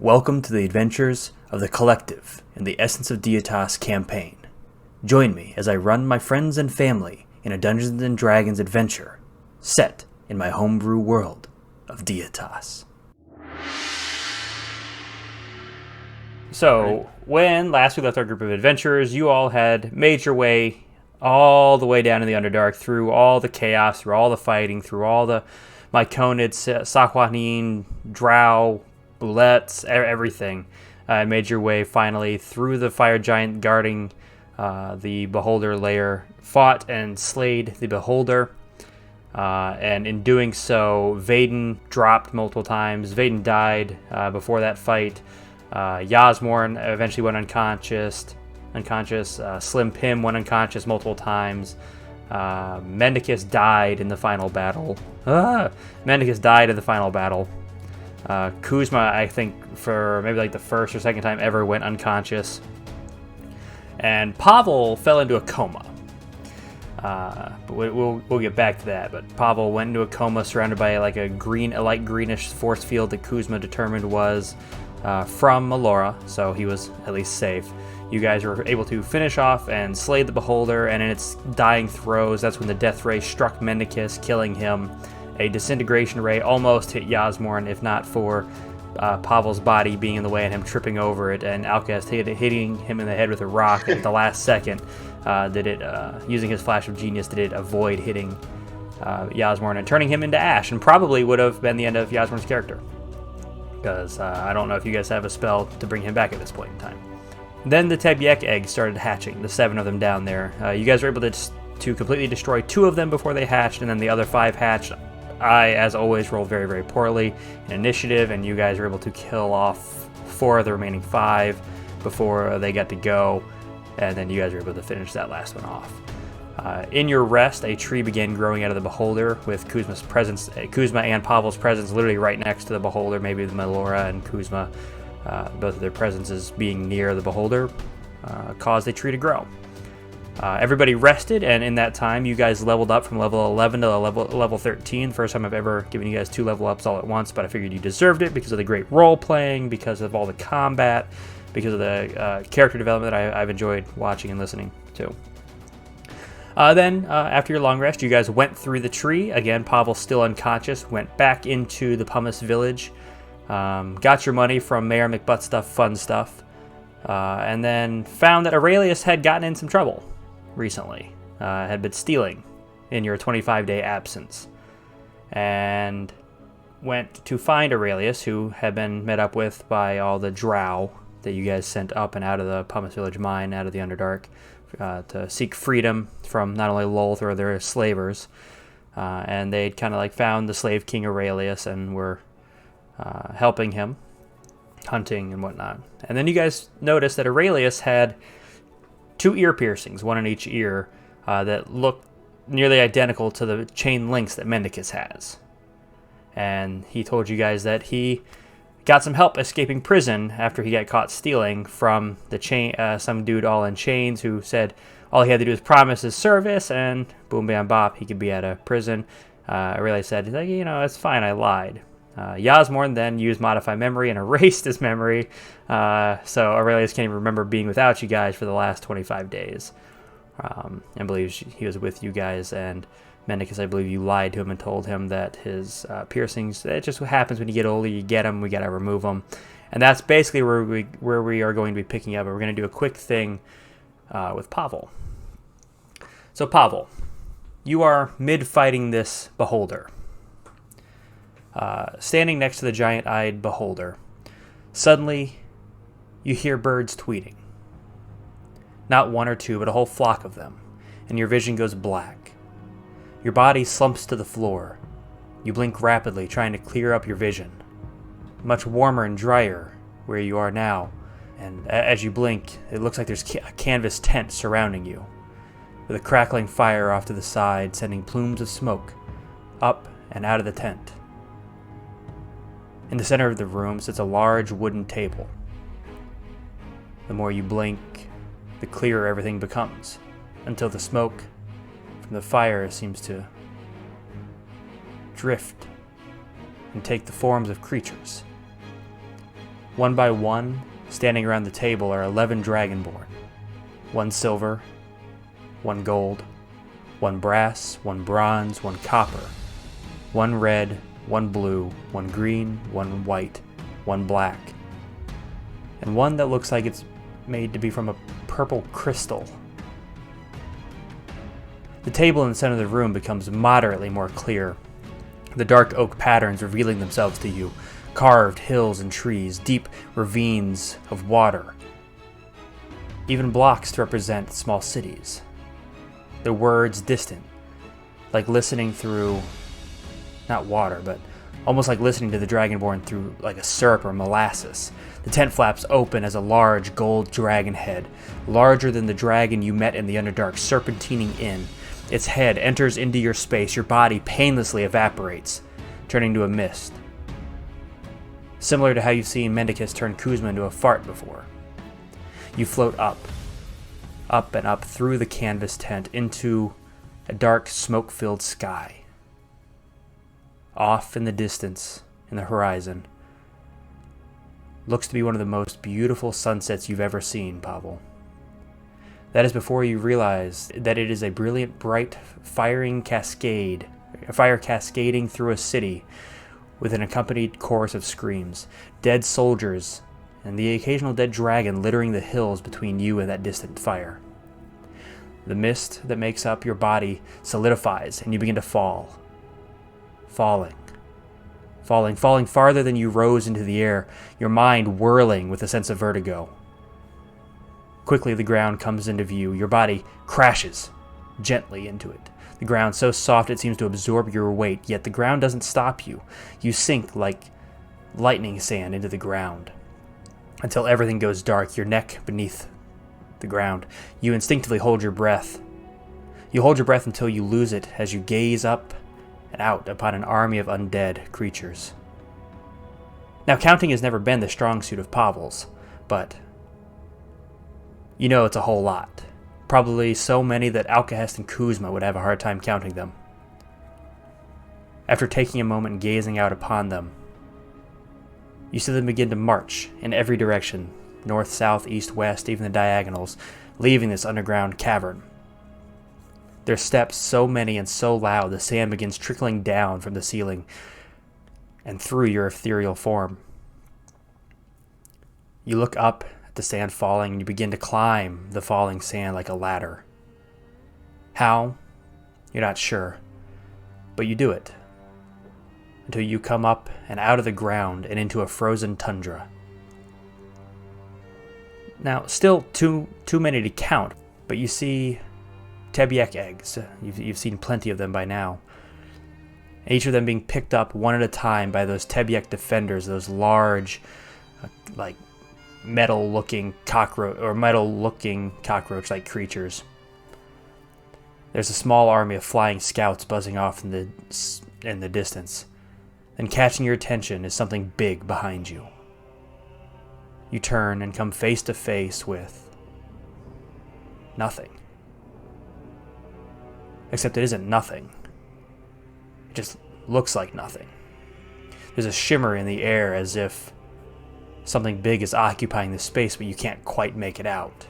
Welcome to the adventures of the Collective in the Essence of Deitas campaign. Join me as I run my friends and family in a Dungeons & Dragons adventure set in my homebrew world of Deitas. So, when last we left our group of adventurers, you all had made your way all the way down in the Underdark, through all the chaos, through all the fighting, through all the Myconids, Sakwanin, Drow, Bullets, everything. Made your way finally through the fire giant guarding the Beholder lair, fought and slayed the Beholder, and in doing so, Vaden dropped multiple times. Vaden died before that fight. Yasmorn eventually went unconscious. Slim Pim went unconscious multiple times. Mendicus died in the final battle. Kuzma, I think, for maybe like the first or second time ever, went unconscious. And Pavel fell into a coma. But we'll get back to that. But Pavel went into a coma surrounded by like a light greenish force field that Kuzma determined was from Melora, so he was at least safe. You guys were able to finish off and slay the Beholder, and in its dying throes, that's when the death ray struck Mendicus, killing him. A disintegration ray almost hit Yasmorn, if not for Pavel's body being in the way and him tripping over it, and Alcest hitting him in the head with a rock at the last second. Using his flash of genius, did it avoid hitting Yasmorn and turning him into ash, and probably would have been the end of Yasmorn's character. Because I don't know if you guys have a spell to bring him back at this point in time. Then the Tebyek eggs started hatching, the 7 of them down there. You guys were able to completely destroy 2 of them before they hatched, and then the other 5 hatched. I, as always, rolled very, very poorly in initiative, and you guys were able to kill off 4 of the remaining 5 before they got to go, and then you guys were able to finish that last one off. In your rest, a tree began growing out of the Beholder, with Kuzma and Pavel's presence literally right next to the Beholder. Maybe the Melora and Kuzma, both of their presences being near the Beholder, caused a tree to grow. Everybody rested, and in that time, you guys leveled up from level 11 to level 13. First time I've ever given you guys 2 level ups all at once, but I figured you deserved it because of the great role-playing, because of all the combat, because of the character development that I've enjoyed watching and listening to. Then, after your long rest, you guys went through the tree. Again, Pavel still unconscious, went back into the Pumice village, got your money from Mayor McButtstuff Fun Stuff, and then found that Aurelius had gotten in some trouble recently, had been stealing in your 25-day absence, and went to find Aurelius, who had been met up with by all the drow that you guys sent up and out of the Pumice village mine, out of the Underdark, to seek freedom from not only Lolth or their slavers, and they'd kind of like found the slave king Aurelius and were helping him, hunting and whatnot. And then you guys noticed that Aurelius had 2 ear piercings, one in each ear, that looked nearly identical to the chain links that Mendicus has. And he told you guys that he got some help escaping prison after he got caught stealing from some dude all in chains who said all he had to do was promise his service, and boom, bam, bop, he could be out of prison. Aurelius said, it's fine, I lied. Yasmorn then used Modify Memory and erased his memory, so Aurelius can't even remember being without you guys for the last 25 days, and believes he was with you guys. And Mendicus, I believe you lied to him and told him that his piercings, it just happens when you get older, you get them, we got to remove them. And that's basically where we are going to be picking up. We're going to do a quick thing with Pavel. So Pavel, you are mid-fighting this Beholder. Standing next to the giant-eyed Beholder, suddenly you hear birds tweeting. Not 1 or 2, but a whole flock of them, and your vision goes black. Your body slumps to the floor. You blink rapidly, trying to clear up your vision. Much warmer and drier where you are now, and as you blink, it looks like there's a canvas tent surrounding you, with a crackling fire off to the side, sending plumes of smoke up and out of the tent. In the center of the room sits a large wooden table. The more you blink, the clearer everything becomes, until the smoke from the fire seems to drift and take the forms of creatures. One by one, standing around the table are 11 Dragonborn. One silver, one gold, one brass, one bronze, one copper, one red, one blue, one green, one white, one black, and one that looks like it's made to be from a purple crystal. The table in the center of the room becomes moderately more clear, the dark oak patterns revealing themselves to you, carved hills and trees, deep ravines of water, even blocks to represent small cities. The words distant, like listening through, not water, but almost like listening to the Dragonborn through like a syrup or molasses. The tent flaps open as a large gold dragon head, larger than the dragon you met in the Underdark, serpentining in. Its head enters into your space, your body painlessly evaporates, turning to a mist. Similar to how you've seen Mendicus turn Kuzma into a fart before. You float up and up through the canvas tent into a dark, smoke-filled sky. Off in the distance, in the horizon, looks to be one of the most beautiful sunsets you've ever seen, Pavel. That is before you realize that it is a brilliant, bright, fire cascading through a city with an accompanied chorus of screams, dead soldiers, and the occasional dead dragon littering the hills between you and that distant fire. The mist that makes up your body solidifies, and you begin to fall. Falling farther than you rose into the air, your mind whirling with a sense of vertigo. Quickly the ground comes into view. Your body crashes gently into it. The ground so soft it seems to absorb your weight, yet the ground doesn't stop you. You sink like lightning sand into the ground until everything goes dark, your neck beneath the ground. You instinctively hold your breath. You hold your breath until you lose it as you gaze up and out upon an army of undead creatures. Now, counting has never been the strong suit of Pavel's, but you know it's a whole lot. Probably so many that Alcahest and Kuzma would have a hard time counting them. After taking a moment and gazing out upon them, you see them begin to march in every direction, north, south, east, west, even the diagonals, leaving this underground cavern. Their steps so many and so loud, the sand begins trickling down from the ceiling and through your ethereal form. You look up at the sand falling, and you begin to climb the falling sand like a ladder. How? You're not sure, but you do it until you come up and out of the ground and into a frozen tundra. Now, still too many to count, but you see Tebiek eggs. You've seen plenty of them by now. Each of them being picked up one at a time by those Tebiek defenders, those large, metal-looking cockroach-like creatures. There's a small army of flying scouts buzzing off in the distance. Then catching your attention is something big behind you. You turn and come face to face with nothing. Except it isn't nothing. It just looks like nothing. There's a shimmer in the air as if something big is occupying the space, but you can't quite make it out.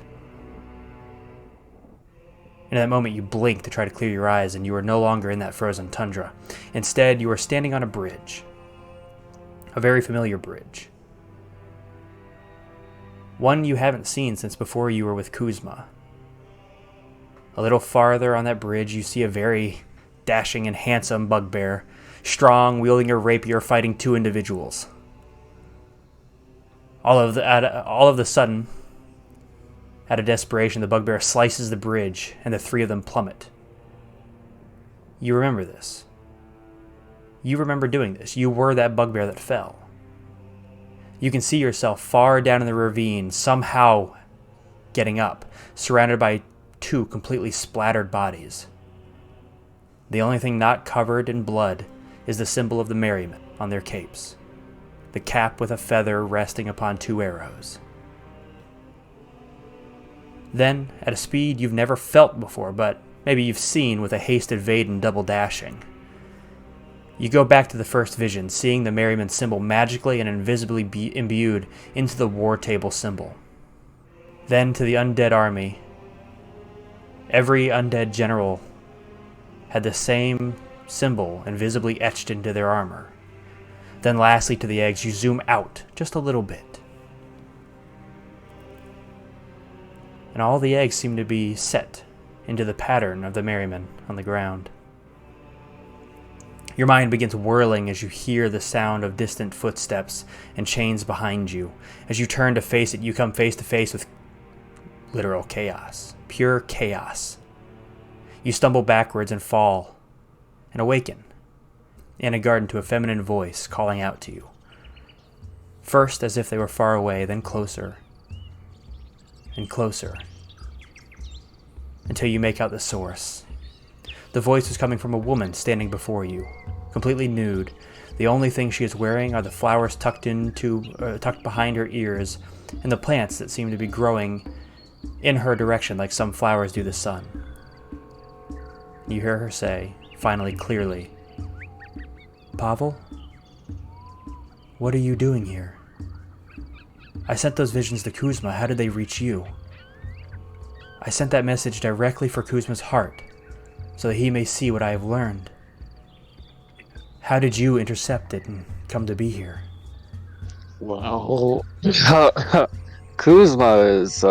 In that moment, you blink to try to clear your eyes, and you are no longer in that frozen tundra. Instead, you are standing on a bridge. A very familiar bridge. One you haven't seen since before you were with Kuzma. A little farther on that bridge, you see a very dashing and handsome bugbear, strong, wielding a rapier, fighting two individuals. All of the sudden, out of desperation, the bugbear slices the bridge, and the three of them plummet. You remember this. You remember doing this. You were that bugbear that fell. You can see yourself far down in the ravine, somehow getting up, surrounded by two completely splattered bodies. The only thing not covered in blood is the symbol of the merrymen on their capes, the cap with a feather resting upon two arrows. Then, at a speed you've never felt before, but maybe you've seen with a hasted Vaden double dashing, You go back to the first vision, seeing the Merryman symbol magically and invisibly be imbued into the war table symbol. Then to the undead army. Every undead general had the same symbol invisibly etched into their armor. Then lastly to the eggs, you zoom out just a little bit. And all the eggs seem to be set into the pattern of the Merryman on the ground. Your mind begins whirling as you hear the sound of distant footsteps and chains behind you. As you turn to face it, you come face to face with literal chaos. Pure chaos. You stumble backwards and fall and awaken in a garden to a feminine voice calling out to you. First as if they were far away, then closer and closer, until you make out the source. The voice is coming from a woman standing before you, completely nude. The only thing she is wearing are the flowers tucked behind her ears, and the plants that seem to be growing in her direction like some flowers do the sun. You hear her say, finally clearly, "Pavel? What are you doing here? I sent those visions to Kuzma. How did they reach you? I sent that message directly for Kuzma's heart, so that he may see what I have learned. How did you intercept it and come to be here?" Well, Kuzma is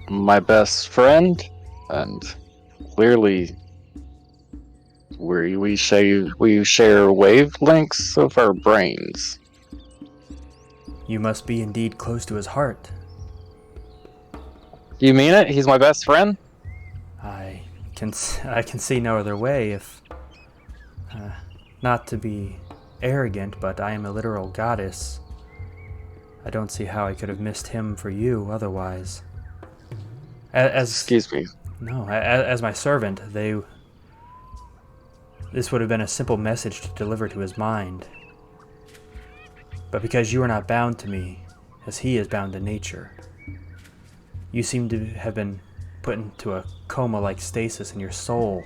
my best friend, and clearly we share wavelengths of our brains. You must be indeed close to his heart. Do you mean it? He's my best friend? I can see no other way if... not to be arrogant, but I am a literal goddess. I don't see how I could have missed him for you otherwise. Excuse me. No, as my servant, this would have been a simple message to deliver to his mind. But because you are not bound to me, as he is bound to nature, you seem to have been put into a coma-like stasis in your soul,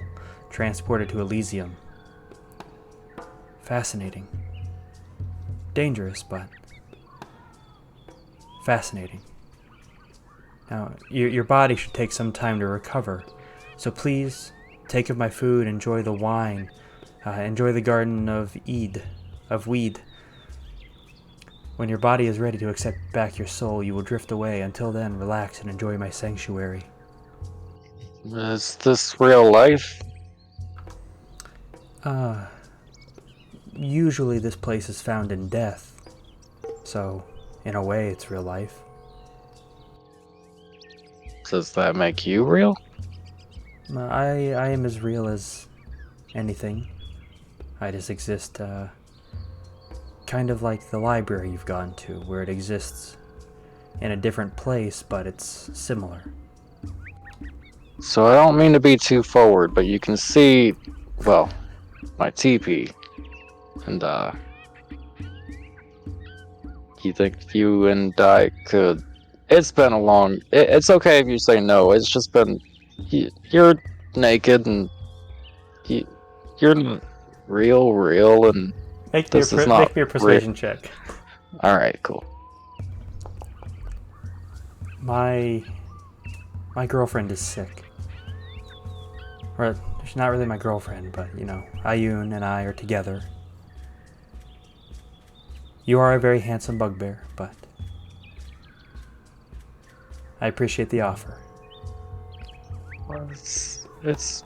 transported to Elysium. Fascinating. Dangerous, but fascinating. Now, your body should take some time to recover, so please take of my food, enjoy the wine, enjoy the garden of weed. When your body is ready to accept back your soul, you will drift away. Until then, relax and enjoy my sanctuary. Is this real life? Usually this place is found in death, so in a way it's real life. Does that make you real? I am as real as anything. I just exist, kind of like the library you've gone to, where it exists in a different place, but it's similar. So I don't mean to be too forward, but you can see, well, my teepee. And, you think you and I could... It's been a long... It's okay if you say no, it's just been... You're naked, and you're not real, and Make me a persuasion check. Alright, cool. My girlfriend is sick. Or, she's not really my girlfriend, but, Ayun and I are together. You are a very handsome bugbear, but I appreciate the offer. Well, it's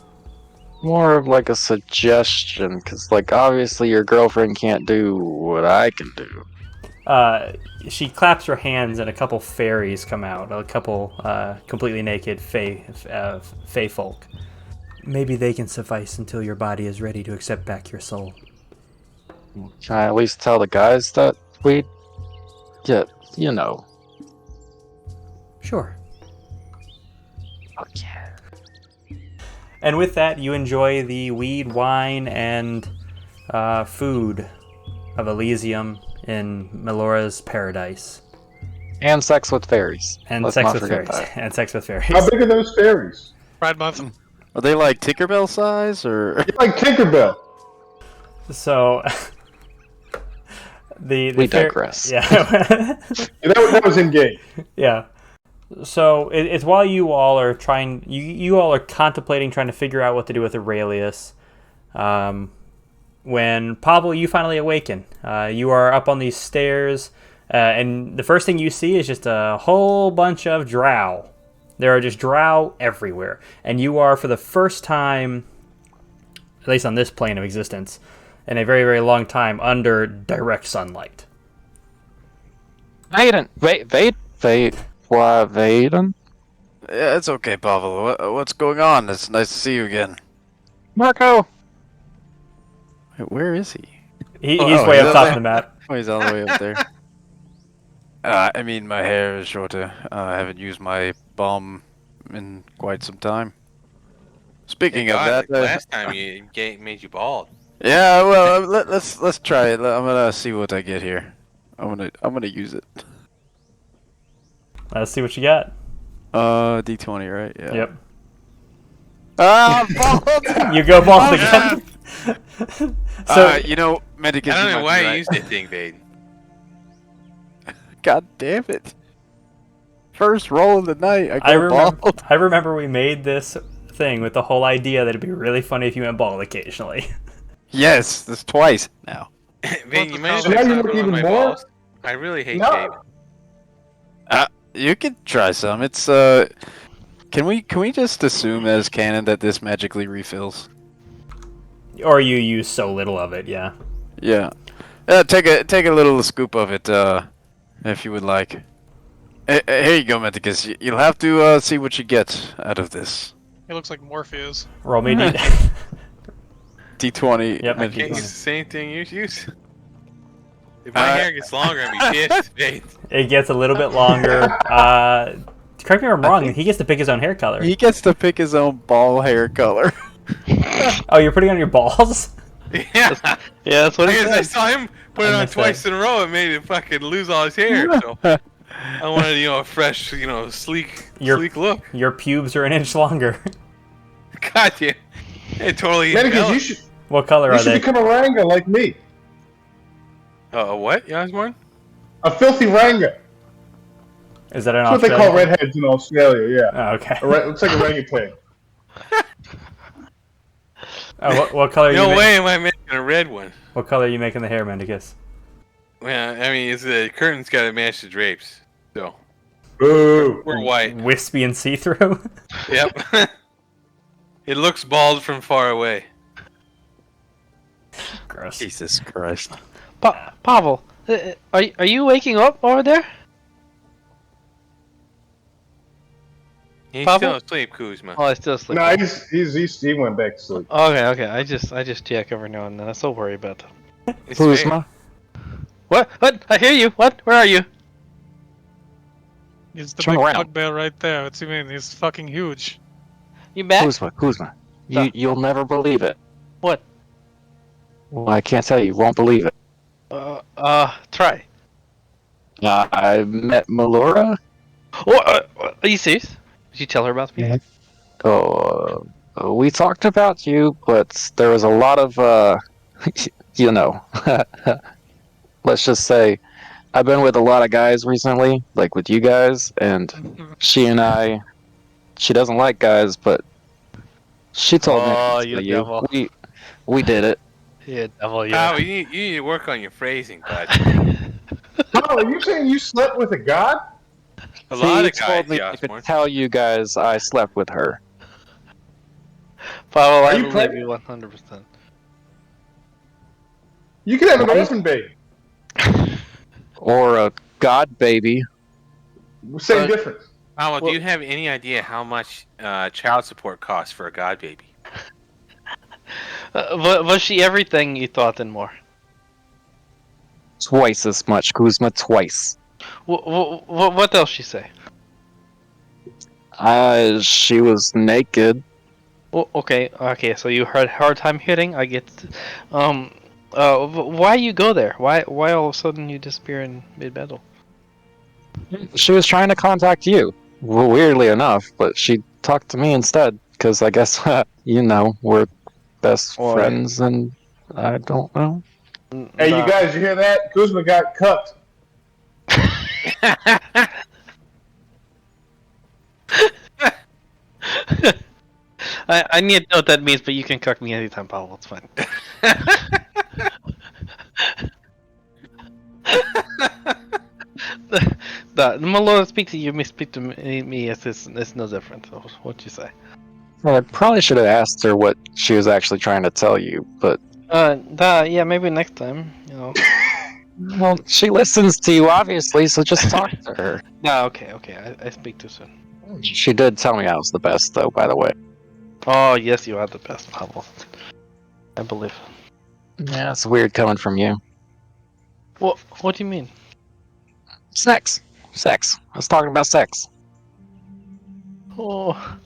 more of like a suggestion, because, obviously your girlfriend can't do what I can do. She claps her hands and a couple fairies come out, a couple completely naked fae folk. Maybe they can suffice until your body is ready to accept back your soul. Can I at least tell the guys that we... Yeah, Sure. Okay. And with that, you enjoy the weed, wine, and food of Elysium in Melora's paradise. And sex with fairies. And sex with fairies. How big are those fairies? Pride Month. Are they like Tinkerbell size, or? Like Tinkerbell. So the We digress. Yeah. That was in game. Yeah. So it's while you all are trying, you all are contemplating trying to figure out what to do with Aurelius. When Pavel, you finally awaken. You are up on these stairs, and the first thing you see is just a whole bunch of drow. There are just drow everywhere, and you are for the first time, at least on this plane of existence, in a very, very long time under direct sunlight. Vaden! Why, Vaden? Yeah, it's okay, Pavel. What's going on? It's nice to see you again. Marco! Wait, where is he? He's Oh, way he's up up top there. of the map. Oh, he's all the way up there. I mean, my hair is shorter. I haven't used my balm in quite some time. Speaking of that, last time you made you bald. yeah, well, let's try it. I'm gonna see what I get here. I'm gonna use it. Let's see what you got. D20, right? Yeah. Yep. Ah, bald! You go bald again. So You know, Medicus, I don't know why you you used that thing, Vade. God damn it! First roll of the night, I I go remember. bald. I remember we made this thing with the whole idea that it'd be really funny if you went bald occasionally. Yes, that's twice now. Vade, you might So now have you to look on even my more? balls. I really hate No. shaving. You can try some. It's can we just assume as canon that this magically refills? Or you use so little of it, yeah. Yeah. Take a little scoop of it, if you would like. Here you go, Medicus. You'll have to see what you get out of this. It looks like Morpheus. Roll me D. D20. Yep. I can't use the Medicus. same thing you use. If my hair gets longer, I'll be pissed, Vade. It gets a little bit longer. Correct me if I'm wrong. He gets to pick his own hair color. He gets to pick his own ball hair color. Oh, you're putting on your balls? Yeah. Yeah, that's what I saw him put it I on missed twice that. in a row and made him fucking lose all his hair. So I wanted, a fresh, sleek look. Your pubes are an inch longer. God damn. It totally Medicus, developed. you should What color are they? become a Ranga like me. What, Yasmorn? A filthy Ranga. Is that an That's what they call Australian? redheads in Australia, yeah. Oh, okay. Looks like a orangutan. Oh, what color? Are you No ma- way am I making a red one. What color are you making the hair, Mendicus? Well, I mean, the curtain's got to match the drapes. So Boo. we're white. Wispy and see-through. Yep. It looks bald from far away. Gross. Jesus Christ. Pavel, are you waking up over there? He's Pavel? still asleep, Kuzma. Oh, I still sleep. No, he went back to sleep. Okay. I just check every now and then. That's all worry about. It's Kuzma? What? I hear you. What? Where are you? He's the Turn big around. bugbear right there. What's he mean? He's fucking huge. You back? Huh. Kuzma. You'll never believe it. What? Well, I can't tell you. You won't believe it. Try. I met Melora. Are you serious? Did you tell her about me? We talked about you, but there was a lot of, let's just say, I've been with a lot of guys recently, like with you guys, and she doesn't like guys, but she told me Oh, to you tell devil. We did it. Yeah, devil, Oh, you need to work on your phrasing, bud. Oh, are you saying you slept with a god? A lot He of guys, told me I could Yasmorn. tell you guys I slept with her. Pavel, I you believe pregnant? you 100%. You could have an orphan baby. Or a god baby. Same difference. Pavel, do you have any idea how much child support costs for a god baby? Was she everything you thought and more? Twice as much, Kuzma, twice. What else she say? She was naked. Okay, so you had hard time hitting. I get. Why you go there? Why all of a sudden you disappear in mid battle? She was trying to contact you. Well, weirdly enough, but she talked to me instead, because I guess, we're best Well, friends, and I don't know. Hey, you guys, you hear that? Kuzma got cucked. I need to know what that means, but you can cuck me anytime, Pavel. It's fine. The Malone speaks to you, may speak to me. It's no different. So what you say? Well, I probably should have asked her what she was actually trying to tell you, but Yeah, maybe next time. You know. well, she listens to you obviously, so just talk to her. No, okay. I speak too soon. She did tell me I was the best, though. By the way. Oh yes, you are the best, Pavel. I believe. Yeah, it's weird coming from you. What do you mean? Sex. I was talking about sex. Oh.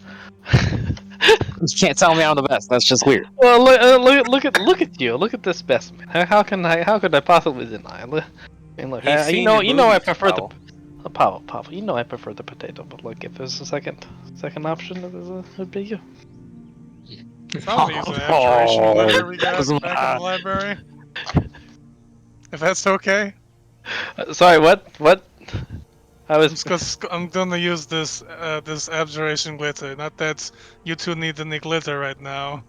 You can't tell me I'm the best. That's just weird. Well, look at you. Look at this specimen. How could I possibly deny? I mean, look. He's seen You know the I movies, prefer Pavel. the Pavel. You know I prefer the potato, but like if there's a second option, it would be you. If I want to use the abjuration glitter we got Kuzma. back in the library. If that's okay. Sorry, what? I was. Because I'm gonna use this this abjuration glitter. Not that you two need any glitter right now.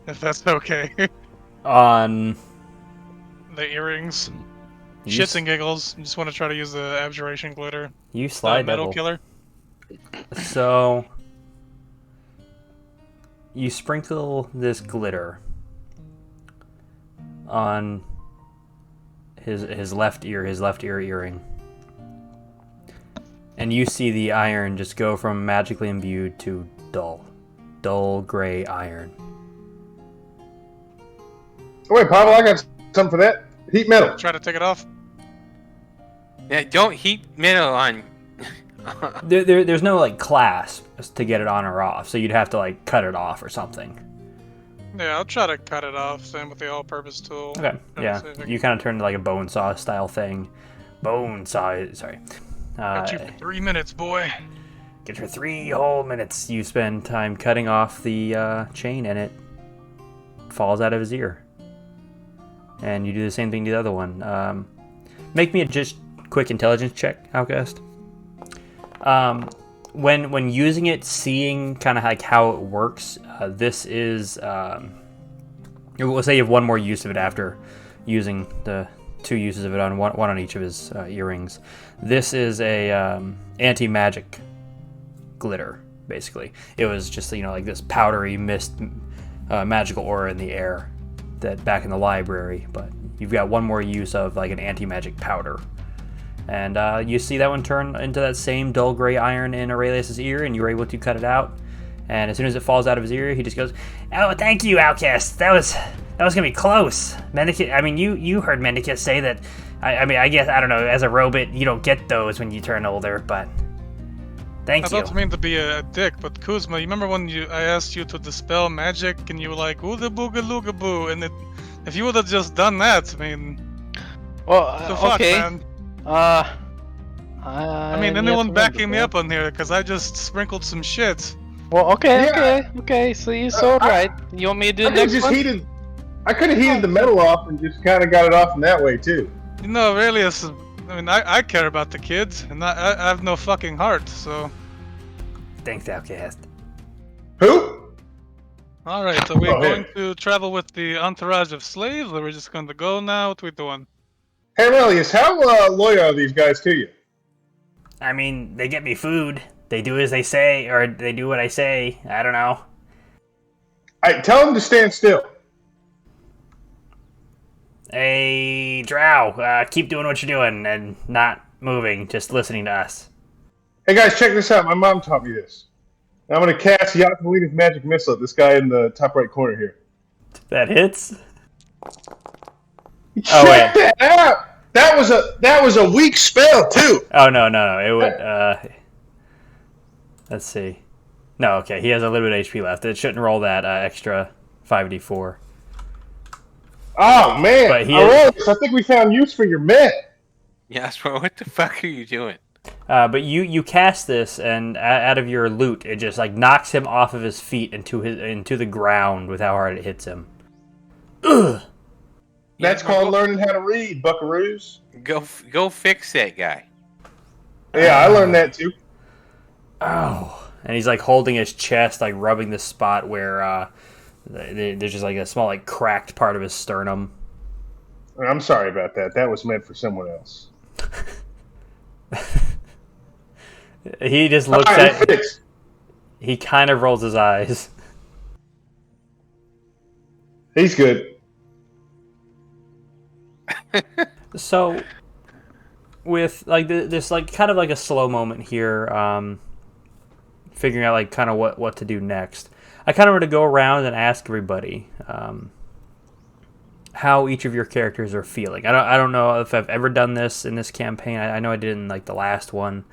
If that's okay. On The earrings. you, Shits and giggles. Just want to try to use the abjuration glitter. you The slide metal devil. killer. So you sprinkle this glitter on his left ear earring, and you see the iron just go from magically imbued to dull gray iron. Oh, wait, Pavel, I got something for that. Heat metal. Try to take it off. Yeah, don't heat metal on. There's no like clasp to get it on or off, so you'd have to like cut it off or something. Yeah, I'll try to cut it off. Same with the all-purpose tool. Okay, Try to yeah, see if I you kind of turn to like a bone saw style thing. Sorry. got you for 3 minutes, boy. Get your 3 whole minutes. You spend time cutting off the chain, and it falls out of his ear. And you do the same thing to the other one. Make me a just quick intelligence check, Outcast. When using it, seeing kind of like how it works, this is. We'll say you have one more use of it after using the 2 uses of it on one on each of his earrings. This is a anti-magic glitter, basically. It was just like this powdery mist, magical aura in the air that back in the library, but you've got one more use of like an anti-magic powder. And you see that one turn into that same dull gray iron in Aurelius's ear, and you were able to cut it out. And as soon as it falls out of his ear, he just goes, "Oh, thank you, Outcast. That was gonna be close." Mendicus, I mean, you heard Mendicus say that. I guess I don't know. As a robot, you don't get those when you turn older, but thank I you. don't mean to be a dick, but Kuzma, you remember when I asked you to dispel magic and you were like, "Ooga booga looga boo," and if you would have just done that, I mean, Well, what the fuck, okay. man? I mean, yes, anyone I backing me remember. up on here? Because I just sprinkled some shit. Well, okay. Yeah. So you're so right. You want me to do I the could have next just one? heated. I could have heated the metal off and just kind of got it off in that way too. You know, Aurelius, I mean, I care about the kids, and I have no fucking heart, so... Thanks, Outcast. Who? Alright, so we're Oh, hey. going to travel with the entourage of slaves, or we're just going to go now? What we doing? Hey, Aurelius, how loyal are these guys to you? I mean, they get me food. They do as they say, or they do what I say. I don't know. Tell them to stand still. Hey, Drow, keep doing what you're doing and not moving, just listening to us. Hey guys, check this out. My mom taught me this. I'm gonna cast Yakumelita's magic missile at this guy in the top right corner here. That hits? Check that out. That was a weak spell too. Oh, no. It would, let's see. No, okay, he has a little bit of HP left. It shouldn't roll that extra 5d4. Oh man, But he Aurelius, I think we found use for your men. Yes, bro. What the fuck are you doing? But you cast this, and out of your loot, it just like knocks him off of his feet into the ground with how hard it hits him. Ugh. That's called learning how to read, buckaroos. Go fix that guy. Yeah, I learned that too. Oh, and he's like holding his chest, like rubbing the spot where there's just like a small like cracked part of his sternum. I'm sorry about that. That was meant for someone else. He just looks at. He kind of rolls his eyes. He's good. So, with like this, like kind of like a slow moment here, figuring out like kind of what to do next. I kind of want to go around and ask everybody how each of your characters are feeling. I don't know if I've ever done this in this campaign. I know I did in like the last one.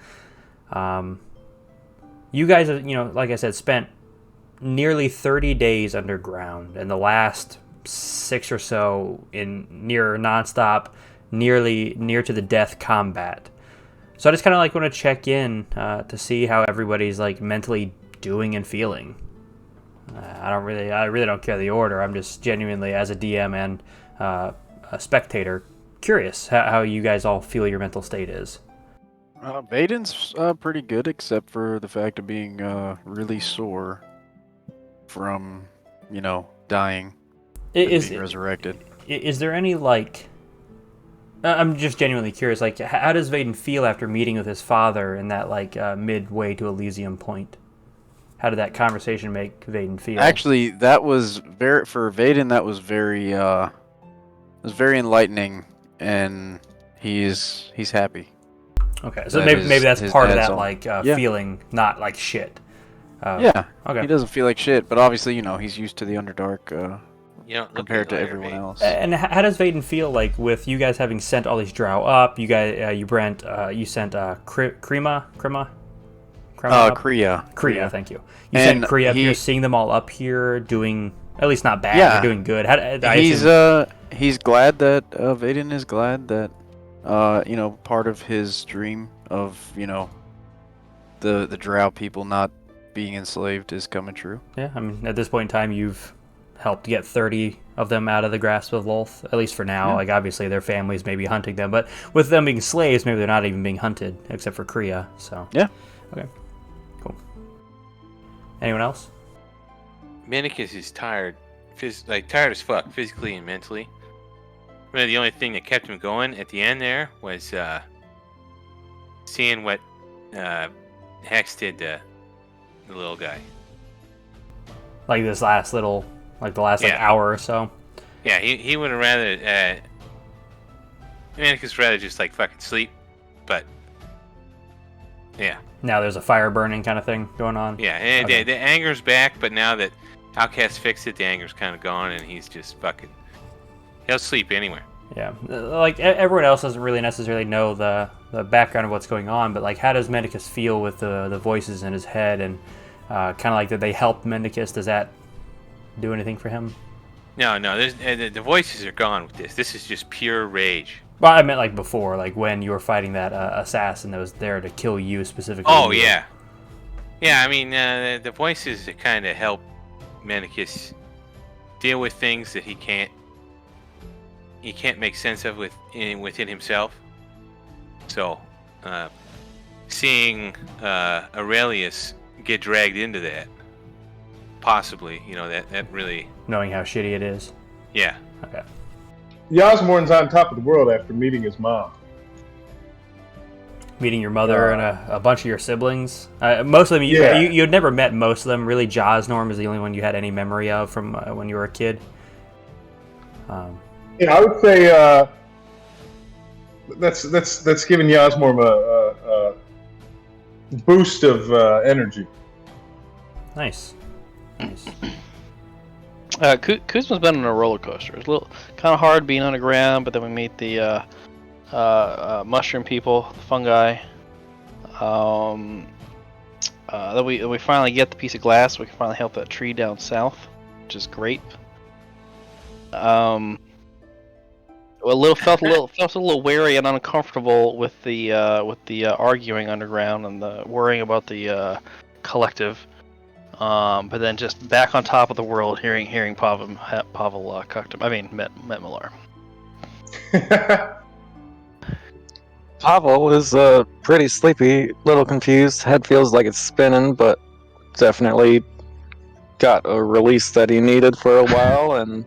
You guys have, like I said, spent nearly 30 days underground, and the last 6 or so in near nonstop, near to the death combat. So I just kind of like want to check in to see how everybody's like mentally doing and feeling. I really don't care the order. I'm just genuinely, as a DM and a spectator, curious how you guys all feel your mental state is. Vaden's pretty good, except for the fact of being really sore from, dying and being resurrected. Is there any, like... I'm just genuinely curious, like, how does Vaden feel after meeting with his father in that, like, midway to Elysium point? How did that conversation make Vaden feel? Actually, that was for Vaden, that was very enlightening, and he's happy. Okay, so maybe that's part of that, like, yeah. feeling not like shit. Yeah, okay. He doesn't feel like shit, but obviously, he's used to the Underdark compared to liar, everyone mate. else. And how does Vaden feel like with you guys having sent all these drow up? You guys, Brent, you sent Krima. Kriya. Thank you. You sent Kriya up here, seeing them all up here, doing at least not bad. Yeah. They're doing good. He's glad that Vaden is glad that part of his dream of the drow people not being enslaved is coming true. Yeah, I mean, at this point in time, you've helped get 30 of them out of the grasp of Lolth, at least for now. Yeah. Like, obviously, their families may be hunting them, but with them being slaves, maybe they're not even being hunted, except for Kriya, so... Yeah. Okay. Cool. Anyone else? Manicus is tired. Tired as fuck, physically and mentally. Really, the only thing that kept him going at the end there was seeing what Hex did to the little guy. Like this last little... Like the last hour or so? Yeah, he would have rather... Manicus would rather just, fucking sleep, but... Yeah. Now there's a fire burning kind of thing going on? Yeah, and Okay. the anger's back, but now that Outcast fixed it, the anger's kind of gone, and he's just fucking... He'll sleep anywhere. Yeah, like everyone else doesn't really necessarily know the background of what's going on, but like how does Mendicus feel with the voices in his head, and kind of like did they help Mendicus? Does that do anything for him? No, the voices are gone with this. This is just pure rage. Well, I meant like before, like when you were fighting that assassin that was there to kill you specifically. Oh yeah, yeah. I mean, the voices kind of help Mendicus deal with things that he can't make sense of within himself. So, seeing Aurelius get dragged into that, possibly, that really... Knowing how shitty it is. Yeah. Okay. Yasmorn's on top of the world after meeting his mom. Meeting your mother and a bunch of your siblings. Most of them, you had never met most of them. Really, Josnorm is the only one you had any memory of from when you were a kid. Yeah, I would say that's giving Yasmorm a boost of energy. Nice. Kuzma's been on a roller coaster. It's a little kind of hard being underground, but then we meet the mushroom people, the fungi. Then we finally get the piece of glass. We can finally help that tree down south, which is great. felt a little wary and uncomfortable with the arguing underground and the worrying about the collective. But then just back on top of the world, hearing Pavel cucked him. I mean, met Millar. Pavel is pretty sleepy, little confused. Head feels like it's spinning, but definitely got a release that he needed for a while, and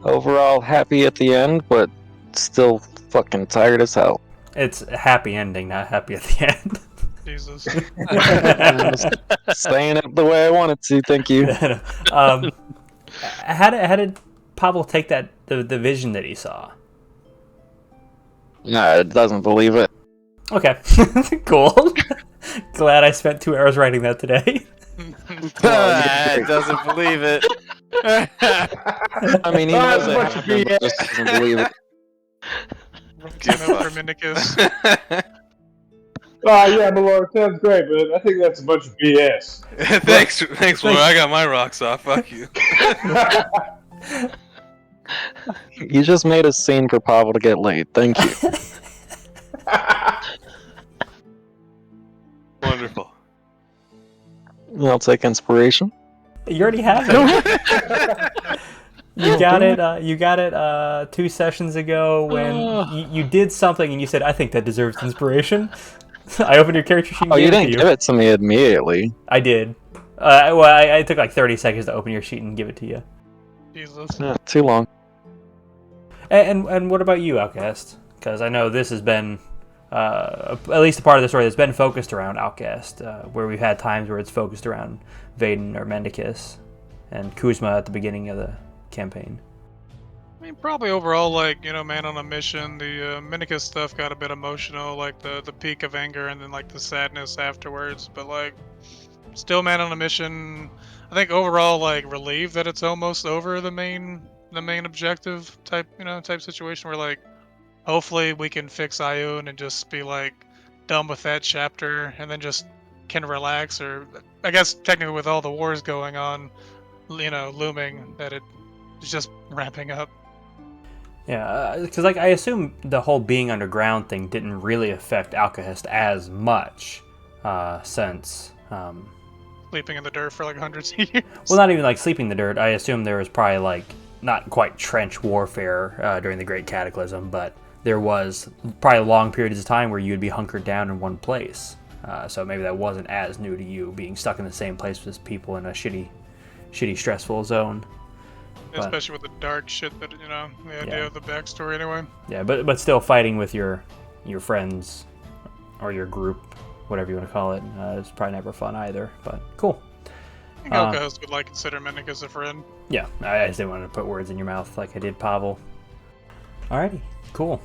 overall happy at the end, but still fucking tired as hell. It's a happy ending, not happy at the end. Jesus. Saying it the way I wanted to, thank you. How did Pavel take the vision that he saw? Nah, it doesn't believe it. Okay, cool. Glad I spent 2 hours writing that today. It doesn't believe it. I mean, he knows it happened, but just doesn't believe it. For Minicus. Oh, yeah, Malor, sounds great, but I think that's a bunch of BS. Thanks, Laura. I got my rocks off. Fuck you. You just made a scene for Pavel to get laid. Thank you. Wonderful. I'll take inspiration. You already have it. You got it. You got it 2 sessions ago when you did something and you said, "I think that deserves inspiration." I opened your character sheet. And Oh, you gave it didn't to give it to me immediately. I did. I took like 30 seconds to open your sheet and give it to you. Jesus. Yeah, too long. And what about you, Outcast? Because I know this has been at least a part of the story that's been focused around Outcast, where we've had times where it's focused around Vaden or Mendicus and Kuzma at the beginning of the campaign. I mean, probably overall, like, man on a mission. The Minicus stuff got a bit emotional, like the peak of anger and then like the sadness afterwards. But like, still man on a mission. I think overall, like, relieved that it's almost over the main objective type situation where like, hopefully we can fix Ioun and just be like done with that chapter and then just can relax. Or I guess technically with all the wars going on, looming, that it's just ramping up. Yeah, because like I assume the whole being underground thing didn't really affect Alcahest as much since Sleeping in the dirt for like hundreds of years. well, not even like sleeping in the dirt. I assume there was probably like not quite trench warfare during the Great Cataclysm, but there was probably long periods of time where you would be hunkered down in one place. So maybe that wasn't as new to you, being stuck in the same place as people in a shitty, stressful zone. Especially with the dark shit that, the idea of the backstory anyway. Yeah, but still fighting with your friends or your group, whatever you want to call it, is probably never fun either, but cool. I think Alcahest would like consider Mendicus a friend. Yeah, I just didn't want to put words in your mouth like I did Pavel. Alrighty, cool.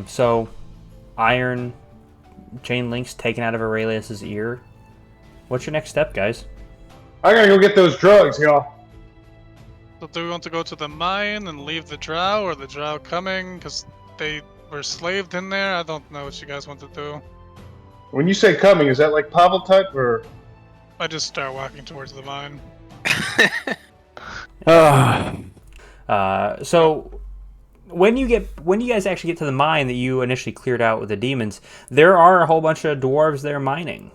So, iron chain links taken out of Aurelius's ear. What's your next step, guys? I gotta go get those drugs, y'all. So do we want to go to the mine and leave the drow, or the drow coming? Because they were slaved in there? I don't know what you guys want to do. When you say coming, is that like Pavel type, or...? I just start walking towards the mine. So when you guys actually get to the mine that you initially cleared out with the demons, there are a whole bunch of dwarves there mining.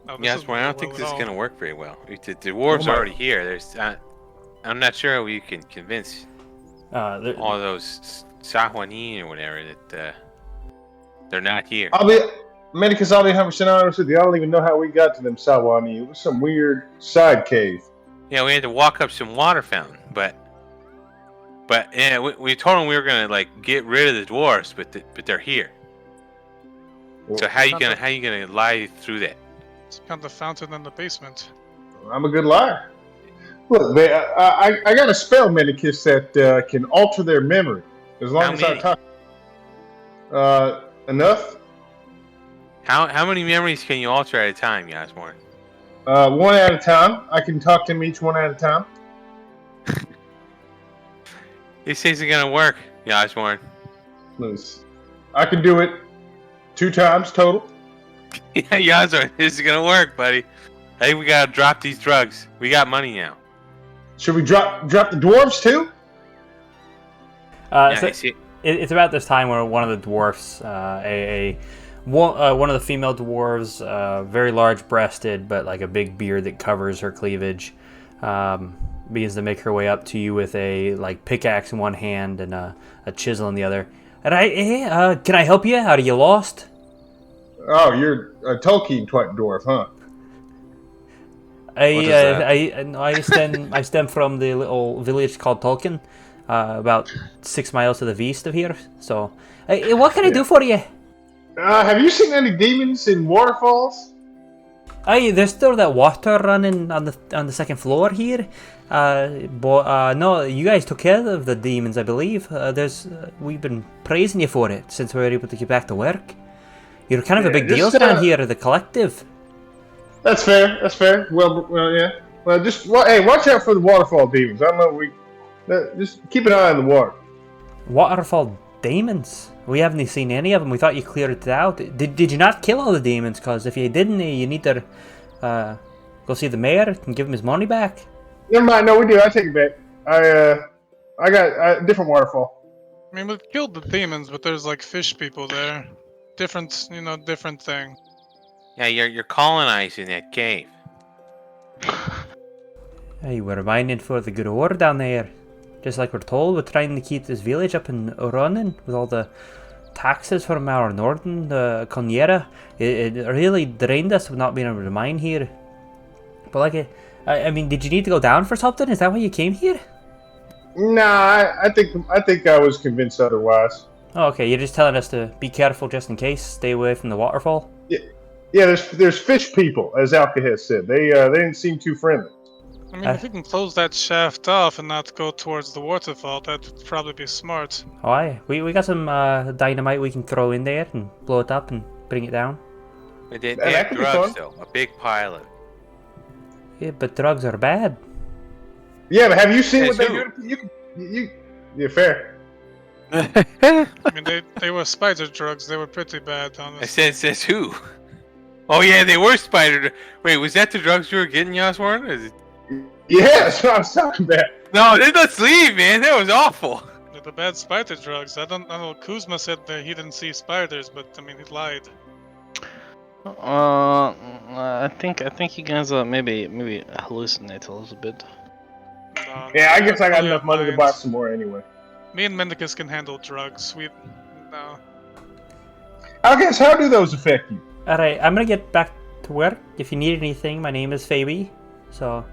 Oh, Yeah, that's why I don't think this is going to work very well. The dwarves are already here. I'm not sure we can convince all those Sahuani or whatever that they're not here. Medicus, I'll be 100% honest with you. I don't even know how we got to them Sawani. It was some weird side cave. Yeah, we had to walk up some water fountain, but yeah, we told them we were gonna like get rid of the dwarves, but they're here. Well, So how you gonna lie through that? It's found the fountain in the basement. I'm a good liar. Look, man, I got a spell, Medicus, that can alter their memory. As long How as I many? talk. Enough? How many memories can you alter at a time, Yasmore? One at a time. I can talk to them each one at a time. This isn't gonna work, Yasmore. Listen, I can do it 2 times total. Yeah, Yasmore, this is gonna work, buddy. I think we gotta drop these drugs. We got money now. Should we drop the dwarves too? Yeah, So- it's about this time where one of the dwarfs, one of the female dwarves, very large-breasted, but like a big beard that covers her cleavage, begins to make her way up to you with a like pickaxe in one hand and a chisel in the other. And can I help you? Are you lost? Oh, you're a Tolkien type dwarf, huh? I stem from the little village called Tolkien, about 6 miles to the east of here. So, what can I do for you? Have you seen any demons in waterfalls? There's still that water running on the second floor here. But no, you guys took care of the demons, I believe. We've been praising you for it since we were able to get back to work. You're kind of a big deal down here at the collective. That's fair. That's fair. Well, yeah. Well, hey, watch out for the waterfall demons. I don't know. Just keep an eye on the water. Waterfall demons? We haven't seen any of them. We thought you cleared it out. Did you not kill all the demons? Because if you didn't, you need to go see the mayor and give him his money back. Never mind. No, we do. I take it back. I got a different waterfall. I mean, we've killed the demons, but there's like fish people there. Different thing. Yeah, you're colonizing that cave. Hey, we're mining for the good ore down there. Just like we're told, we're trying to keep this village up and running with all the taxes from our northern Coniera. It really drained us with not being able to mine here. But I mean, did you need to go down for something? Is that why you came here? Nah, I think I was convinced otherwise. Oh, okay, you're just telling us to be careful just in case. Stay away from the waterfall. Yeah. There's fish people, as Alka has said. They didn't seem too friendly. I mean, if we can close that shaft off and not go towards the waterfall, that would probably be smart. Oh, aye. We got some dynamite we can throw in there and blow it up and bring it down. But they That have could be drugs, fun. though. A big pile of it. Yeah, but drugs are bad. Yeah, but have you seen what Says they do? Yeah, fair. I mean, they were spider drugs. They were pretty bad, I honestly. says who? Oh yeah, they were spider. Wait, was that the drugs you were getting, Yaswarn? Is it? Yeah, that's what I was talking about. No, let's leave, man. That was awful. The bad spider drugs. I don't know. Kuzma said that he didn't see spiders, but I mean, he lied. I think you guys maybe hallucinate a little bit. Yeah, I guess I got Yeah, enough money to buy some more anyway. Me and Mendicus can handle drugs. No. I guess how do those affect you? Alright, I'm gonna get back to work. If you need anything, my name is Fabi. So,